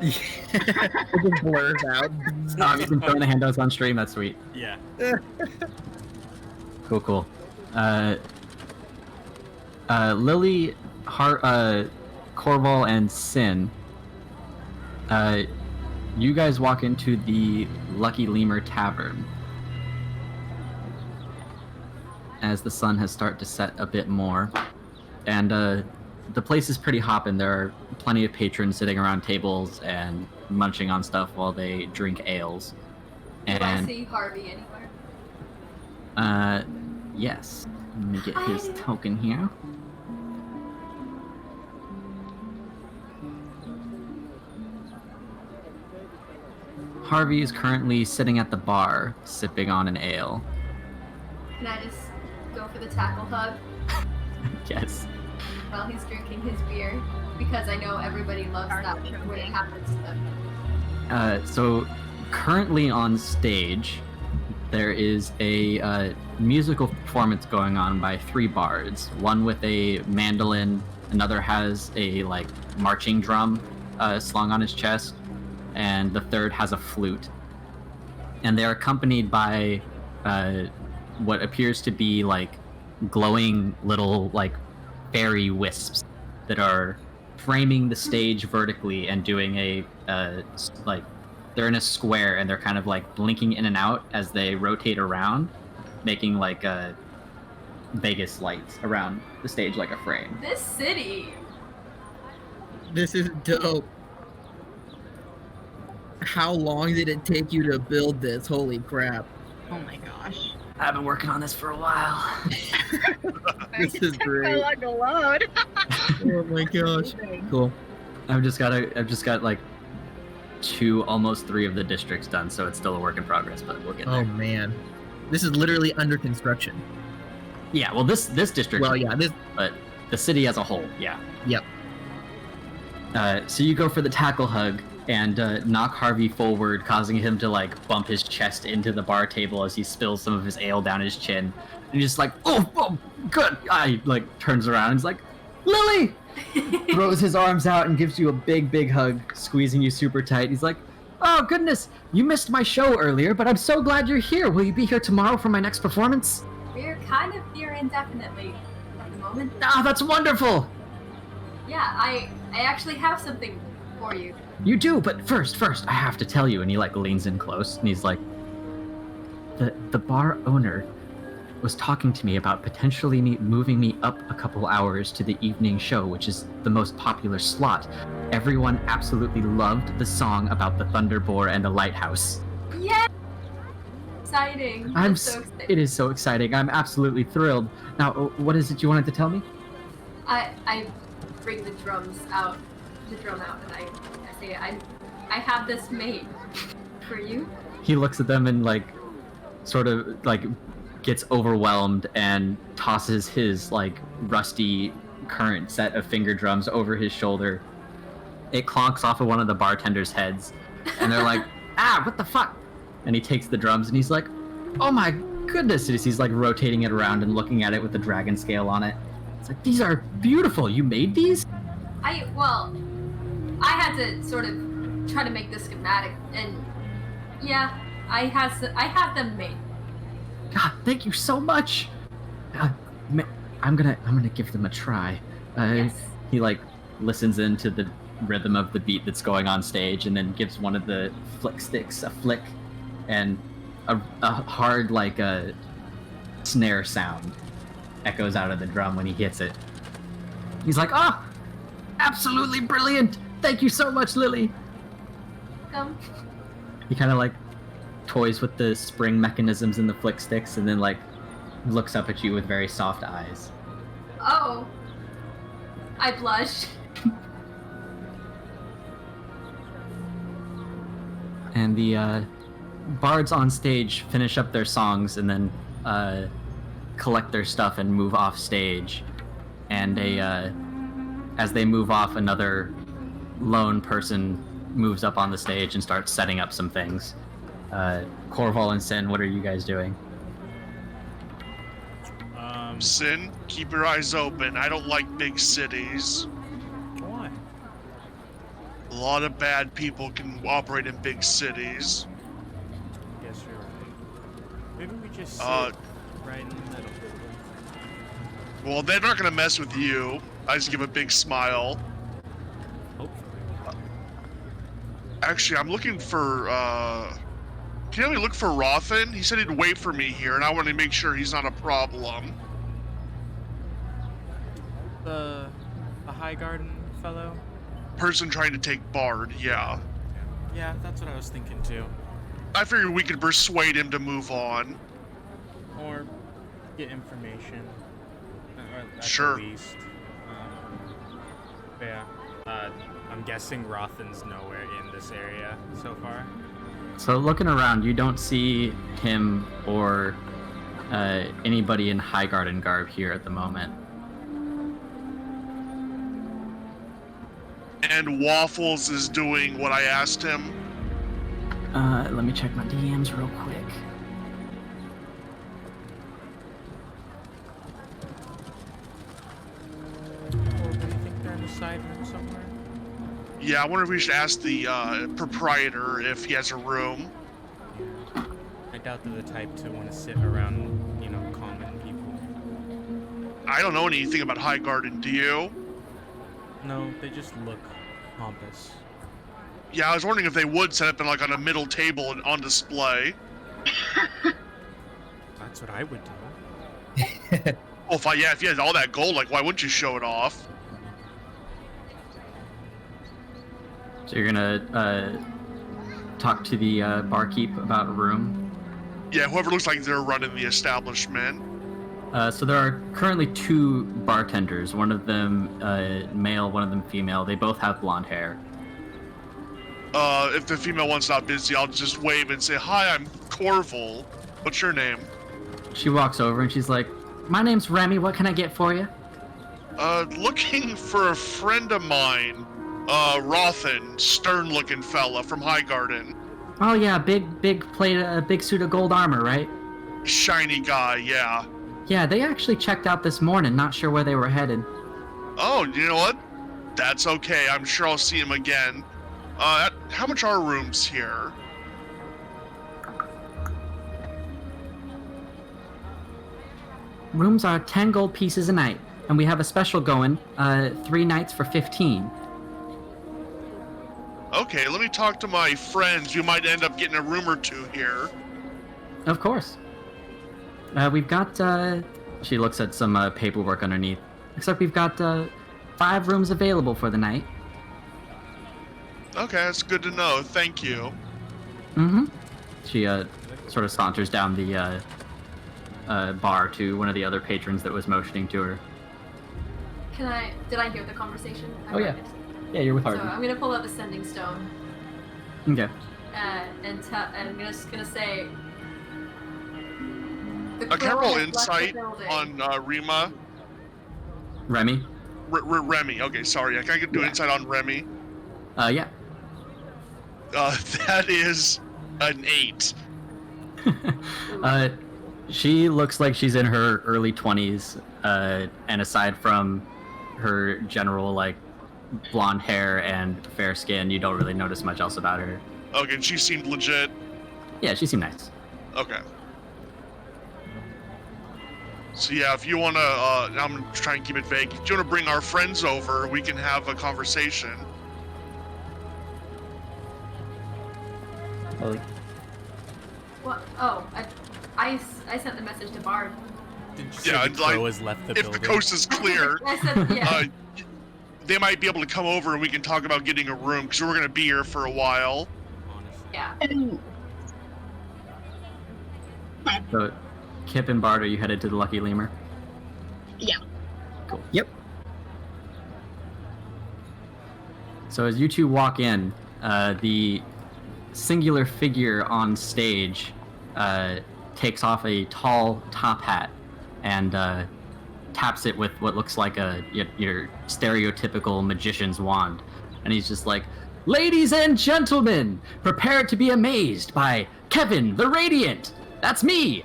It just blurs out. You've been throwing the handouts on stream. That's sweet. Yeah. Cool. Lily, Corval, and Sin. You guys walk into the Lucky Lemur Tavern as the sun has started to set a bit more, and the place is pretty hopping. There are plenty of patrons sitting around tables and munching on stuff while they drink ales. Do I And see Harvey anywhere? yes. Let me get his token here. Harvey is currently sitting at the bar, sipping on an ale. Can I just go for the tackle hug Yes. while he's drinking his beer? Because I know everybody loves that when it happens to them. So currently on stage, there is a musical performance going on by 3 bards. One with a mandolin, another has a like marching drum slung on his chest, and the third has a flute. And they're accompanied by what appears to be like glowing little like fairy wisps that are framing the stage vertically and doing a like they're in a square and they're kind of like blinking in and out as they rotate around, making like Vegas lights around the stage like a frame. This city. This is dope. How long did it take you to build this? Holy crap. Oh my gosh. I've been working on this for a while. This is great. like a load. Oh my gosh. Cool. I've just got like 2, almost 3 of the districts done, so it's still a work in progress, but we'll get there. Oh man. This is literally under construction. Yeah, well this district, Well, yeah, this. but the city as a whole, yeah. Yep. So you go for the tackle hug and knock Harvey forward, causing him to like bump his chest into the bar table as he spills some of his ale down his chin. And he's just like, oh, good. I like turns around and he's like, Lily! Throws his arms out and gives you a big hug, squeezing you super tight. He's like, oh goodness, you missed my show earlier, but I'm so glad you're here. Will you be here tomorrow for my next performance? We're kind of here indefinitely at the moment. Ah, that's wonderful. Yeah, I actually have something for you. You do, but first, I have to tell you. And he like leans in close and he's like, the bar owner was talking to me about potentially moving me up a couple hours to the evening show, which is the most popular slot. Everyone absolutely loved the song about the Thunder Boar and the lighthouse. Yeah. Exciting. I'm so excited. It is so exciting. I'm absolutely thrilled. Now, what is it you wanted to tell me? I bring the drum out, and I say I have this made for you. He looks at them and like sort of like gets overwhelmed and tosses his like rusty current set of finger drums over his shoulder. It clonks off of one of the bartender's heads and they're like, what the fuck? And he takes the drums and he's like, oh my goodness. And he's like rotating it around and looking at it with the dragon scale on it. It's like, these are beautiful. You made these? I had to sort of try to make the schematic, and yeah, I have them made. God, thank you so much. I'm gonna give them a try. Yes. He like listens into the rhythm of the beat that's going on stage, and then gives one of the flick sticks a flick, and a hard like a snare sound echoes out of the drum when he hits it. He's like, absolutely brilliant. Thank you so much, Lily. Come. He kind of like toys with the spring mechanisms and the flick sticks and then like looks up at you with very soft eyes. Oh. I blush. And the bards on stage finish up their songs and then collect their stuff and move off stage. And as they move off, another lone person moves up on the stage and starts setting up some things. Corval and Sin, what are you guys doing? Sin, keep your eyes open. I don't like big cities. Why? A lot of bad people can operate in big cities. Yes, you're right. Maybe we just sit right in the middle. Well, they're not gonna mess with you. I just give a big smile. Hopefully. Actually, I'm looking for, can you help me look for Rothan? He said he'd wait for me here, and I want to make sure he's not a problem. The High Garden fellow? Person trying to take Bard, yeah. Yeah, that's what I was thinking too. I figured we could persuade him to move on. Or get information. Or at Sure. the least. But yeah. I'm guessing Rothan's nowhere in this area so far. So looking around, you don't see him or anybody in High Garden garb here at the moment. And Waffles is doing what I asked him. Let me check my DMs real quick. Or do you think they're in the side room somewhere? Yeah, I wonder if we should ask the proprietor if he has a room. Yeah. I doubt they're the type to want to sit around, common people. I don't know anything about High Garden, do you? No, they just look pompous. Yeah, I was wondering if they would set up on a middle table and on display. That's what I would do. Well, if you had all that gold, why wouldn't you show it off? So you're gonna talk to the barkeep about a room. Yeah, whoever looks like they're running the establishment. So there are currently 2 bartenders. One of them male, one of them female. They both have blonde hair. If the female one's not busy, I'll just wave and say, "Hi, I'm Corval. What's your name?" She walks over and she's like, "My name's Remy. What can I get for you?" Looking for a friend of mine. Rothan, stern-looking fella from High Garden. Oh yeah, big plate, big suit of gold armor, right? Shiny guy, yeah. Yeah, they actually checked out this morning. Not sure where they were headed. Oh, you know what? That's okay. I'm sure I'll see him again. How much are rooms here? Rooms are 10 gold pieces a night, and we have a special going, 3 nights for 15. Okay, let me talk to my friends. You might end up getting a room or 2 here. Of course. We've got, she looks at some paperwork underneath. Looks like we've got 5 rooms available for the night. Okay, that's good to know. Thank you. Mm-hmm. She sort of saunters down the bar to one of the other patrons that was motioning to her. Did I hear the conversation? Oh, yeah. Yeah, you're with So Harden. I'm gonna pull out the sending stone. Okay. And I'm just gonna say. Can I roll has left the insight building. on Rima? Remy? Remy. Okay, sorry. I can do Yeah. insight on Remy. Yeah. That is an 8. She looks like she's in her early 20s, and aside from her general, blonde hair and fair skin, you don't really notice much else about her. Okay, and she seemed legit. Yeah, she seemed nice. Okay. So yeah, if you wanna, I'm gonna try and keep it vague. If you wanna bring our friends over, we can have a conversation. What? Oh, I sent the message to Bard. Did you say Yeah, the crow has left the If building? the coast is clear, I said, yeah. they might be able to come over and we can talk about getting a room, because we're gonna be here for a while. Honestly. Yeah. So, Kip and Bard, are you headed to the Lucky Lemur? Yeah. Cool. Yep. So as you two walk in, the singular figure on stage takes off a tall top hat and taps it with what looks like your stereotypical magician's wand. And he's just like, "Ladies and gentlemen, prepare to be amazed by Kevin the Radiant. That's me."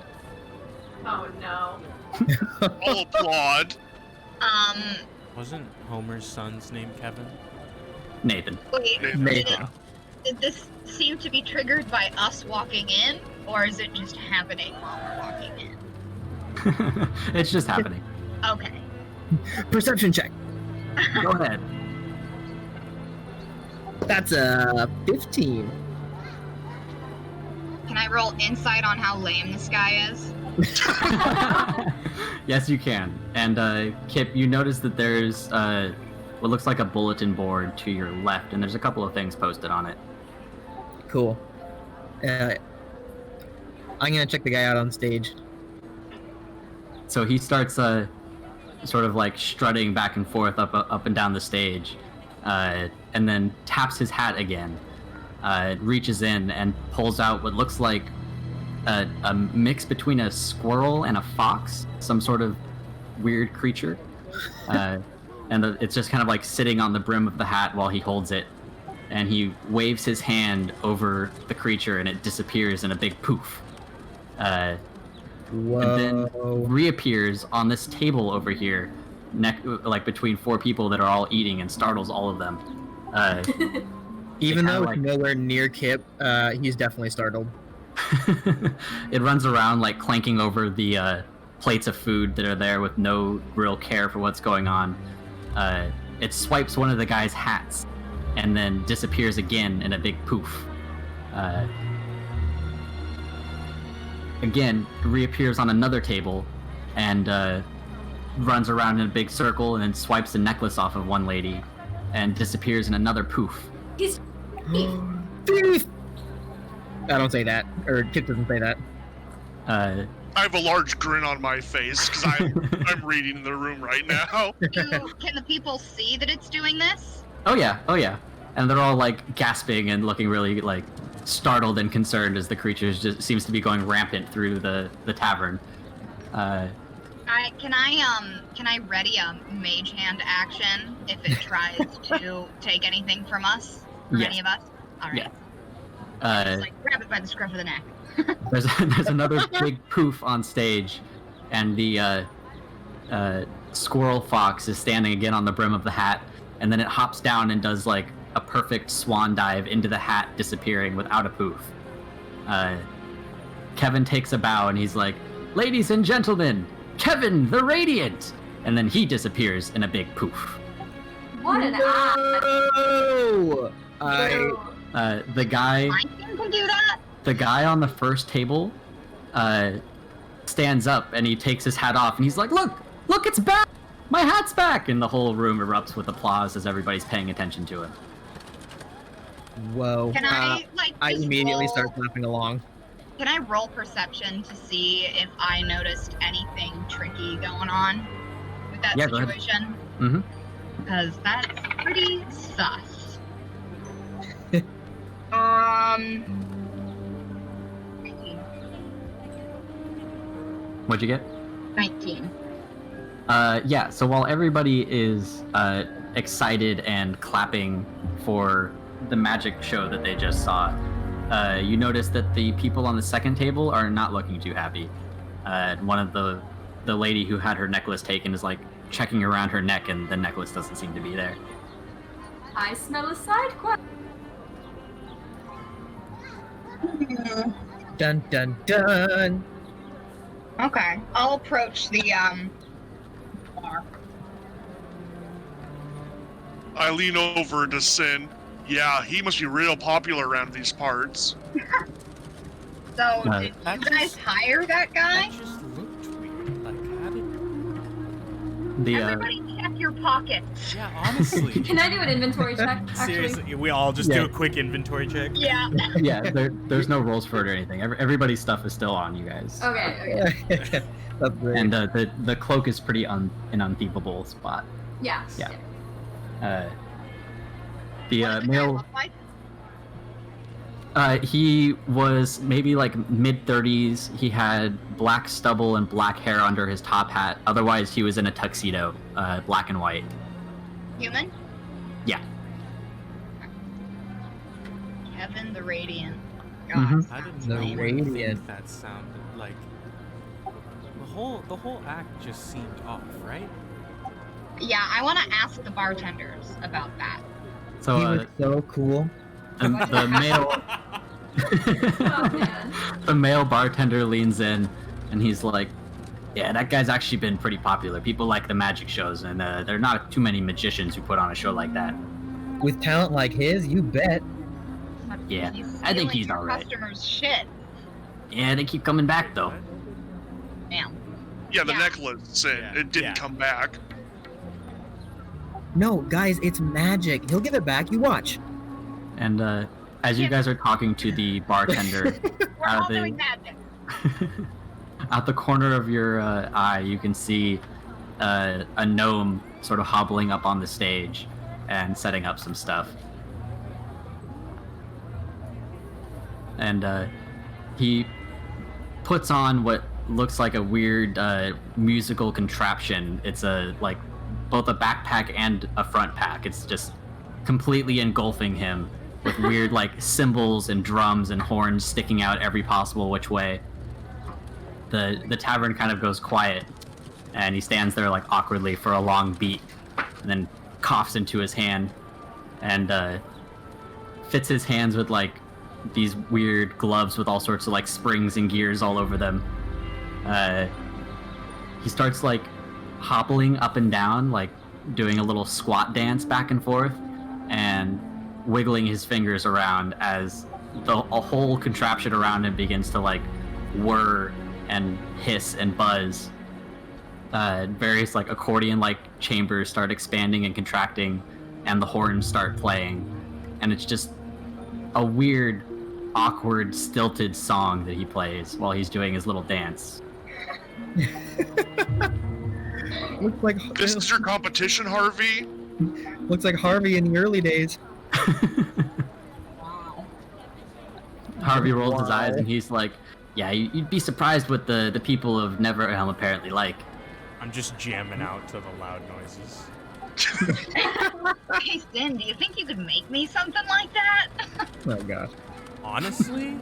Oh no. I'll applaud. Wasn't Homer's son's name Kevin? Nathan. Wait, Mayhem. did this seem to be triggered by us walking in, or is it just happening while we're walking in? It's just happening. Okay. Perception check. Go ahead. That's a 15. Can I roll insight on how lame this guy is? Yes, you can. And Kip, you notice that there's what looks like a bulletin board to your left, and there's a couple of things posted on it. Cool. I'm gonna check the guy out on stage. So he starts sort of like strutting back and forth up and down the stage, and then taps his hat again, reaches in and pulls out what looks like a mix between a squirrel and a fox, some sort of weird creature. It's just kind of like sitting on the brim of the hat while he holds it, and he waves his hand over the creature and it disappears in a big poof. Whoa. And then reappears on this table over here, like between 4 people that are all eating, and startles all of them. Even though it's like, nowhere near Kip, he's definitely startled. it runs around like clanking over the plates of food that are there with no real care for what's going on. It swipes one of the guy's hats and then disappears again in a big poof. Again, reappears on another table and runs around in a big circle and then swipes the necklace off of one lady and disappears in another poof. He's Thief! I don't say that, or Kip doesn't say that. I have a large grin on my face because I'm reading the room right now. Can the people see that it's doing this? Oh yeah. And they're all like gasping and looking really like startled and concerned as the creature just seems to be going rampant through the tavern. Can I ready a mage hand action if it tries to take anything from us? From Yes. any of us? Alright. Yeah. Just like grab it by the scruff of the neck. There's another big poof on stage, and the squirrel fox is standing again on the brim of the hat, and then it hops down and does like a perfect swan dive into the hat, disappearing without a poof. Kevin takes a bow and he's like, "Ladies and gentlemen, Kevin the Radiant!" And then he disappears in a big poof. what an Oh! The guy I can do that? the guy on the first table stands up and he takes his hat off and he's like, look, it's back! My hat's back! And the whole room erupts with applause as everybody's paying attention to it. Whoa. Can I I just immediately roll- start clapping along. Can I roll perception to see if I noticed anything tricky going on with that Yeah, go ahead. situation? Mhm. Because that's pretty sus. 19. What'd you get? 19. Yeah, so while everybody is excited and clapping for the magic show that they just saw, you notice that the people on the second table are not looking too happy. One of the lady who had her necklace taken is like checking around her neck, and the necklace doesn't seem to be there. I smell a side quest. Dun dun dun. Okay, I'll approach the bar. I lean over to Sin. Yeah, he must be real popular around these parts. So, No. did you guys hire that guy? That just looked weird. Like, how did... Everybody check your pockets. Yeah, honestly. Can I do an inventory check? Actually, Seriously, we all just do a quick inventory check? Yeah. Yeah, there's no rolls for it or anything. Everybody's stuff is still on you guys. Okay. That's great. And the cloak is pretty an unthieveable spot. Yeah. Yeah. What The does the guy male, look like? he was maybe like mid-30s. He had black stubble and black hair under his top hat. Otherwise, he was in a tuxedo, black and white. Human? Yeah. Kevin the Radiant. God, Mhm. I didn't The know what radiant. that sounded like. The whole act just seemed off, right? Yeah, I want to ask the bartenders about that. So He was so cool. the male Oh man. the male bartender leans in, and he's like, "Yeah, that guy's actually been pretty popular. People like the magic shows, and there are not too many magicians who put on a show like that." With talent like his, you bet. Yeah, He's I think stealing he's your alright. customers' shit. Yeah, they keep coming back though. Damn. Yeah, the Yeah. necklace, Sin. Yeah, It didn't yeah. come back. No, guys, it's magic. He'll give it back. You watch. And as you guys are talking to the bartender, We're all doing magic. out the corner of your eye, you can see a gnome sort of hobbling up on the stage and setting up some stuff. And he puts on what looks like a weird musical contraption. It's like both a backpack and a front pack. It's just completely engulfing him with weird like cymbals and drums and horns sticking out every possible which way. The tavern kind of goes quiet, and he stands there like awkwardly for a long beat, and then coughs into his hand, and fits his hands with like these weird gloves with all sorts of like springs and gears all over them. He starts like hobbling up and down, like doing a little squat dance back and forth, and wiggling his fingers around as a whole contraption around him begins to like whir and hiss and buzz. Various like accordion-like chambers start expanding and contracting, and the horns start playing, and it's just a weird, awkward, stilted song that he plays while he's doing his little dance. Looks like This is your competition, Harvey? looks like Harvey in the early days. Wow. Harvey rolls his eyes Wow. and he's like, yeah, you'd be surprised what the people of Neverhelm apparently like. I'm just jamming out to the loud noises. Hey, Sin, do you think you could make me something like that? Oh gosh. Honestly,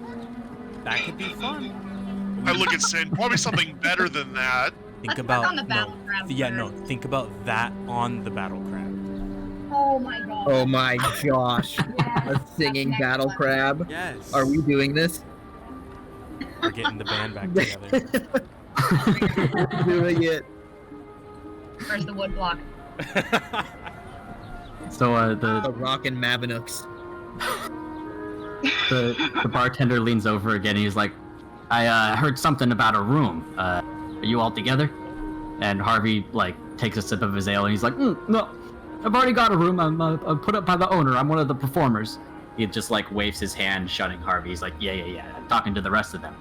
that could be fun. I look at Sin, probably something better than that. Think Let's about work on the battle crab first. Think about that on the battle crab. Oh my god. Oh my gosh. Yeah. A singing next battle level. crab. Yes. Are we doing this? We're getting the band back together. We're doing it. Where's the wood block? So The rockin' Mavanuks. the bartender leans over again and he's like, I heard something about a room. Are you all together? And Harvey like takes a sip of his ale and he's like, no, I've already got a room. I'm put up by the owner. I'm one of the performers. He just like waves his hand, shutting Harvey. He's like, yeah. I'm talking to the rest of them.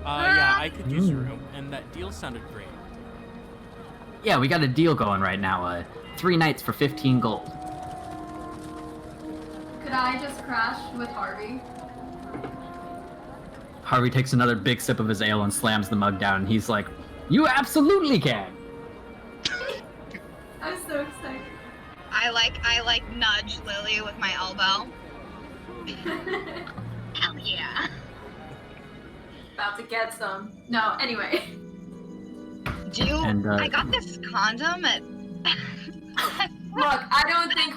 Yeah, I could use a room, and that deal sounded great. Yeah, we got a deal going right now. 3 nights for 15 gold. Could I just crash with Harvey? Harvey takes another big sip of his ale and slams the mug down. And he's like, you absolutely can. I'm so excited. I like nudge Lily with my elbow. Hell yeah. About to get some. No, anyway. Do you? And, I got this condom at. Look, I don't think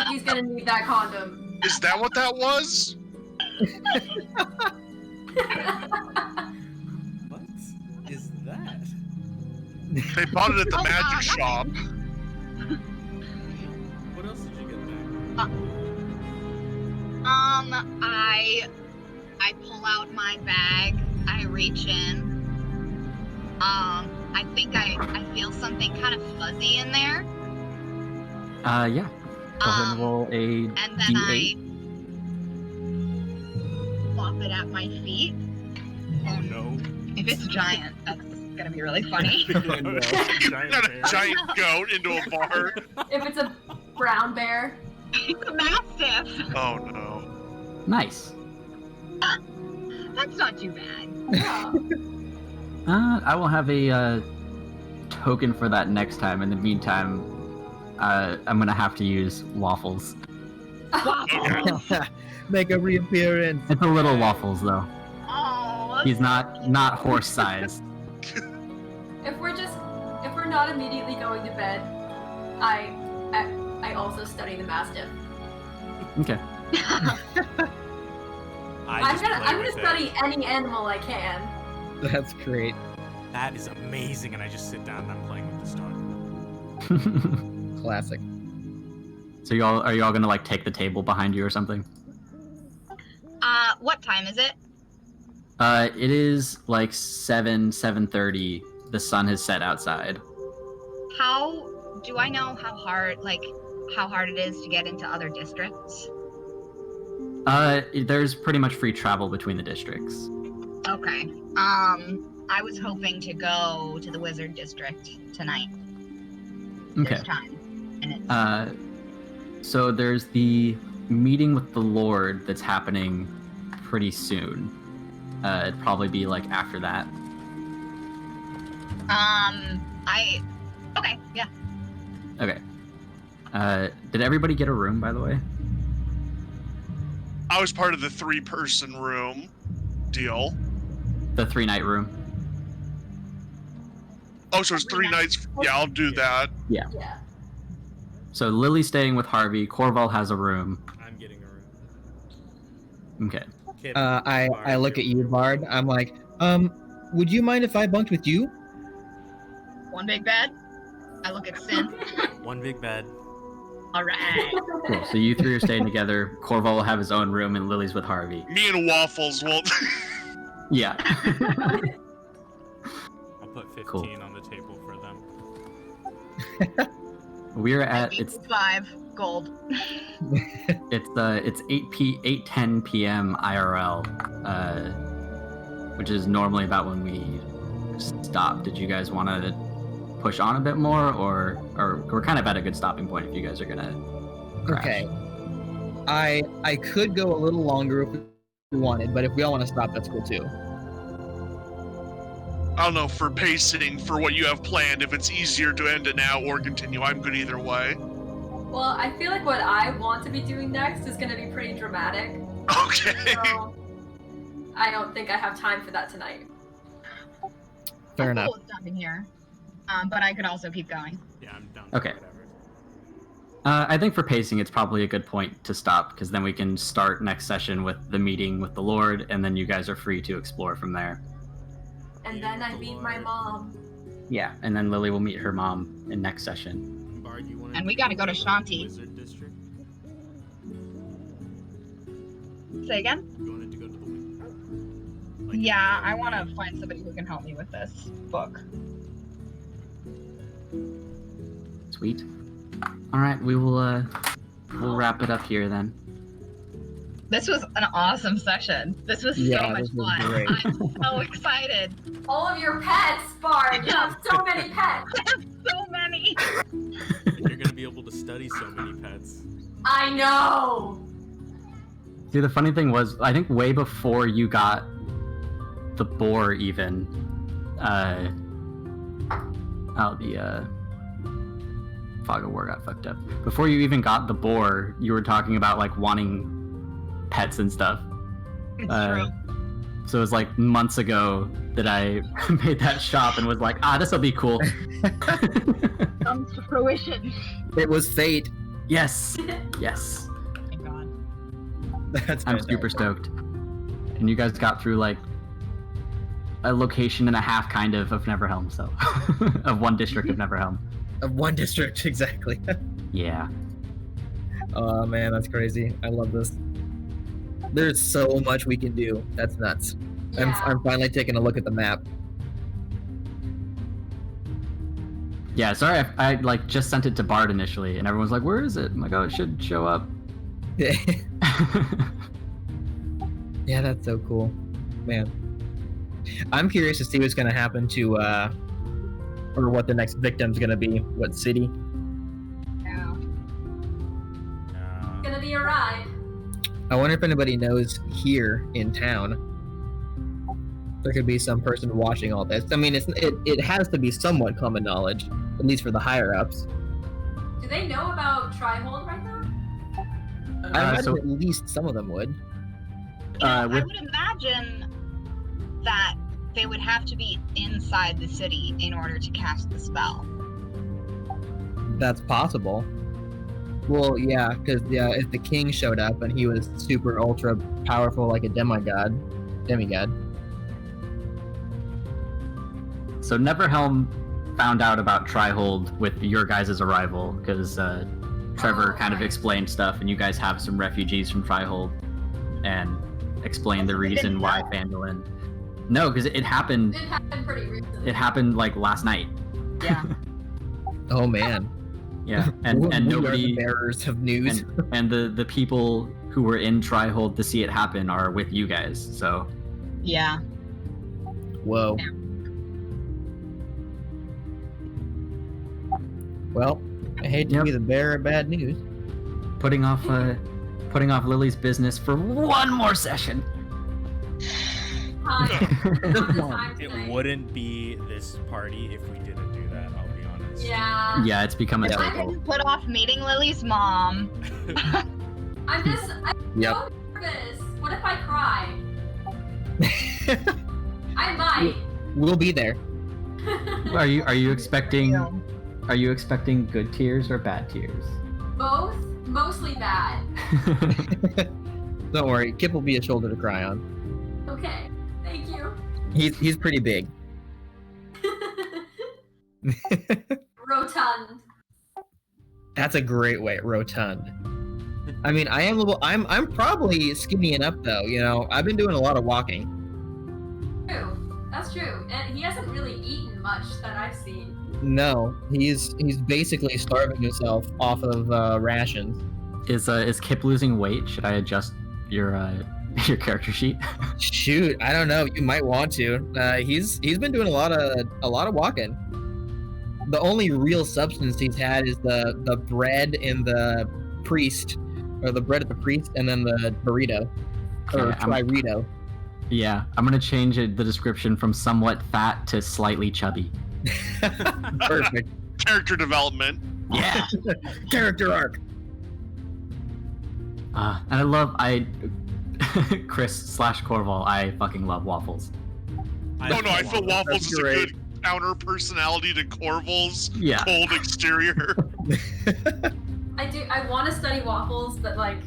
he's gonna need that condom. Is that what that was? What is that? They bought it at the Oh, magic nothing. shop. What else did you get there? I pull out my bag. I reach in. I think I feel something kind of fuzzy in there. Yeah. Go ahead and roll a And then D8. I plop it at my feet. Oh no. If it's giant, that's gonna be really funny. You got a giant goat into a bar. If it's a brown bear. It's a mastiff. Oh no. Nice. That's not too bad. Yeah. I will have a token for that next time. In the meantime, I'm gonna have to use waffles. Okay. Make a reappearance. It's a little waffles though. Oh. He's not horse sized. If we're not immediately going to bed, I also study the mastiff. Okay. I'm gonna study any animal I can. That's great. That is amazing, and I just sit down and I'm playing with this dog. Classic. So are you all gonna like take the table behind you or something? What time is it? It is like 7:30. The sun has set outside. Do I know how hard it is to get into other districts? There's pretty much free travel between the districts. Okay. I was hoping to go to the Wizard District tonight. Okay. This time. And it's... So there's the meeting with the Lord that's happening pretty soon. It'd probably be like after that. Okay, yeah. Okay. Did everybody get a room, by the way? I was part of the 3-person room deal. The 3-night room? Oh, so it's 3 nights. Yeah, I'll do that. Yeah. Yeah. So Lily's staying with Harvey. Corval has a room. I'm getting a room. Okay. Kip, I Bard, look at you, Bard. I'm like, would you mind if I bunked with you? One big bed. I look at Sin. One big bed. All right. Cool. So you 3 are staying together. Corval will have his own room, and Lily's with Harvey. Me and Waffles will. Yeah. I'll put 15 Cool. on the table for them. We're at it's 5 gold. it's 8:10 p.m. IRL, which is normally about when we stop. Did you guys want to push on a bit more, or we're kind of at a good stopping point if you guys are gonna crash? Okay. I could go a little longer if we wanted, but if we all want to stop, that's cool too. I don't know, for pacing, for what you have planned, if it's easier to end it now or continue, I'm good either way. Well, I feel like what I want to be doing next is going to be pretty dramatic. Okay. So I don't think I have time for that tonight. Fair I'm enough. cool with stopping here. But I could also keep going. Yeah, I'm down. Okay. Whatever. I think for pacing, it's probably a good point to stop, because then we can start next session with the meeting with the Lord, and then you guys are free to explore from there. And then I meet my mom. Yeah, and then Lily will meet her mom in next session. Bard, you wanted And we to gotta go to the Shanti. Wizard District? Say again? You wanted to go to the Wizard? Yeah, I want to find somebody who can help me with this book. Sweet. All right, we will we'll wrap it up here then. This was an awesome session. This was so Yeah, much this was fun. great. I'm so excited. All of your pets, Bard. You have so many pets. So many. And you're gonna be able to study so many pets. I know. See, the funny thing was, I think way before you got the boar, even, Fog of War got fucked up. Before you even got the boar, you were talking about like wanting pets and stuff. It's true. So it was like months ago that I made that shop and was like, this will be cool. Comes to fruition. It was fate. Yes, yes. Thank God. That's I'm fantastic. super stoked. And you guys got through like a location and a half, kind of Neverhelm, so of one district of Neverhelm. Of one district, exactly. Yeah. Oh man, that's crazy. I love this. There's so much we can do. That's nuts. Yeah. I'm finally taking a look at the map. Yeah, sorry, I like just sent it to Bard initially, and everyone's like, "Where is it?" I'm like, "Oh, it should show up." Yeah, that's so cool, man. I'm curious to see what's gonna happen to, or what the next victim's gonna be. What city? Yeah. It's gonna be a ride. I wonder if anybody knows here in town. There could be some person watching all this. I mean, it has to be somewhat common knowledge, at least for the higher ups. Do they know about Trihold right now? I imagine so at least some of them would. You know, I with- would imagine that they would have to be inside the city in order to cast the spell. That's possible. Well, yeah, because if the king showed up and he was super ultra powerful like a demigod. So Neverhelm found out about Trihold with your guys' arrival, because Trevor kind of right. explained stuff, and you guys have some refugees from Trihold, and explained the We didn't reason why know. Phandalin. No, because it happened. It happened pretty recently. It happened like last night. Yeah. Oh man. Yeah, and We are the nobody bearers of news. and the people who were in Trihold to see it happen are with you guys. So Yeah. Whoa. Well, I hate to Yep. be the bearer of bad news. putting off Lily's business for one more session. Time It tonight. wouldn't be this party if we didn't do that, I'll be honest. Yeah. Yeah, it's become a Yeah. I staple. didn't put off meeting Lily's mom. I'm Yep. so nervous. What if I cry? I might. We'll be there. Are you expecting good tears or bad tears? Both? Mostly bad. Don't worry, Kip will be a shoulder to cry on. Okay. Thank you. He's pretty big. Rotund. That's a great way, rotund. I mean, I'm probably skinny enough though. You know, I've been doing a lot of walking. True. That's true. And he hasn't really eaten much that I've seen. No, he's basically starving himself off of rations. Is Kip losing weight? Should I adjust your your character sheet? Shoot, I don't know. You might want to. He's been doing a lot of walking. The only real substance he's had is the bread in the priest, or the bread at the priest, and then the burrito, or Okay, tririto. Yeah, I'm gonna change the description from somewhat fat to slightly chubby. Perfect. Character development. Yeah. Character arc. And Chris / Corval, I fucking love waffles. I feel Waffles is a great. good counter personality to Corval's Yeah. cold exterior. I want to study waffles, but like,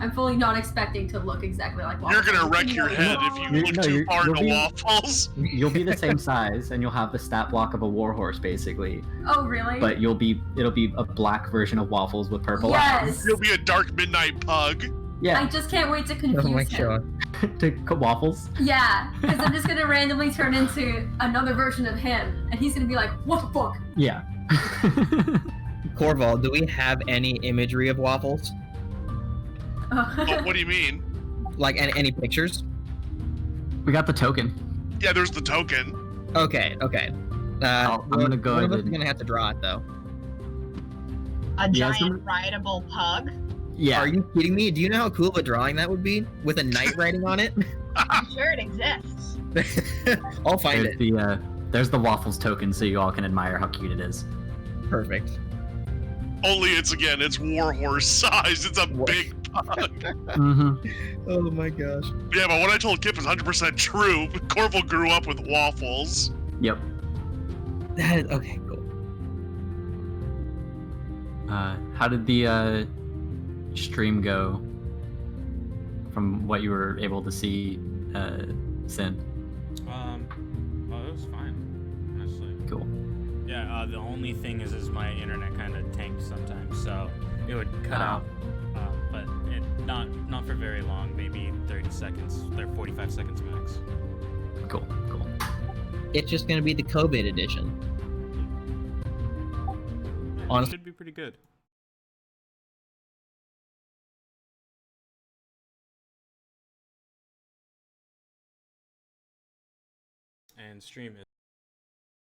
I'm fully not expecting to look exactly like waffles. You're gonna wreck your head if you look too far into Waffles. You'll be the same size, and you'll have the stat block of a warhorse, basically. Oh, really? But it'll be a black version of waffles with purple eyes. Yes. You'll be a dark midnight pug. I Yeah, just can't wait to Oh confuse my him. god. to waffles. Yeah, because I'm just gonna randomly turn into another version of him, and he's gonna be like, "What the fuck?" Yeah. Corval, do we have any imagery of waffles? Oh, what do you mean? Like any pictures? We got the token. Yeah, there's the token. Okay. I'm gonna go One of us ahead is and- gonna have to draw it though. A Yeah, giant rideable pug. Yeah. Are you kidding me? Do you know how cool of a drawing that would be with a knight writing on it? I'm sure it exists. I'll find it. There's the waffles token, so you all can admire how cute it is. Perfect. Only it's warhorse size. It's a What? big pug. Mm-hmm. Oh my gosh. Yeah, but what I told Kip is 100% true. Corval grew up with waffles. Yep. That is okay. Cool. How did the stream go? From what you were able to see, Sin. It was fine, honestly. Cool. Yeah, the only thing is my internet kind of tanked sometimes, so it would cut out. But not for very long, maybe 30 seconds, or 45 seconds max. Cool. It's just gonna be the COVID edition. Yeah, it Honest- should be pretty good. And stream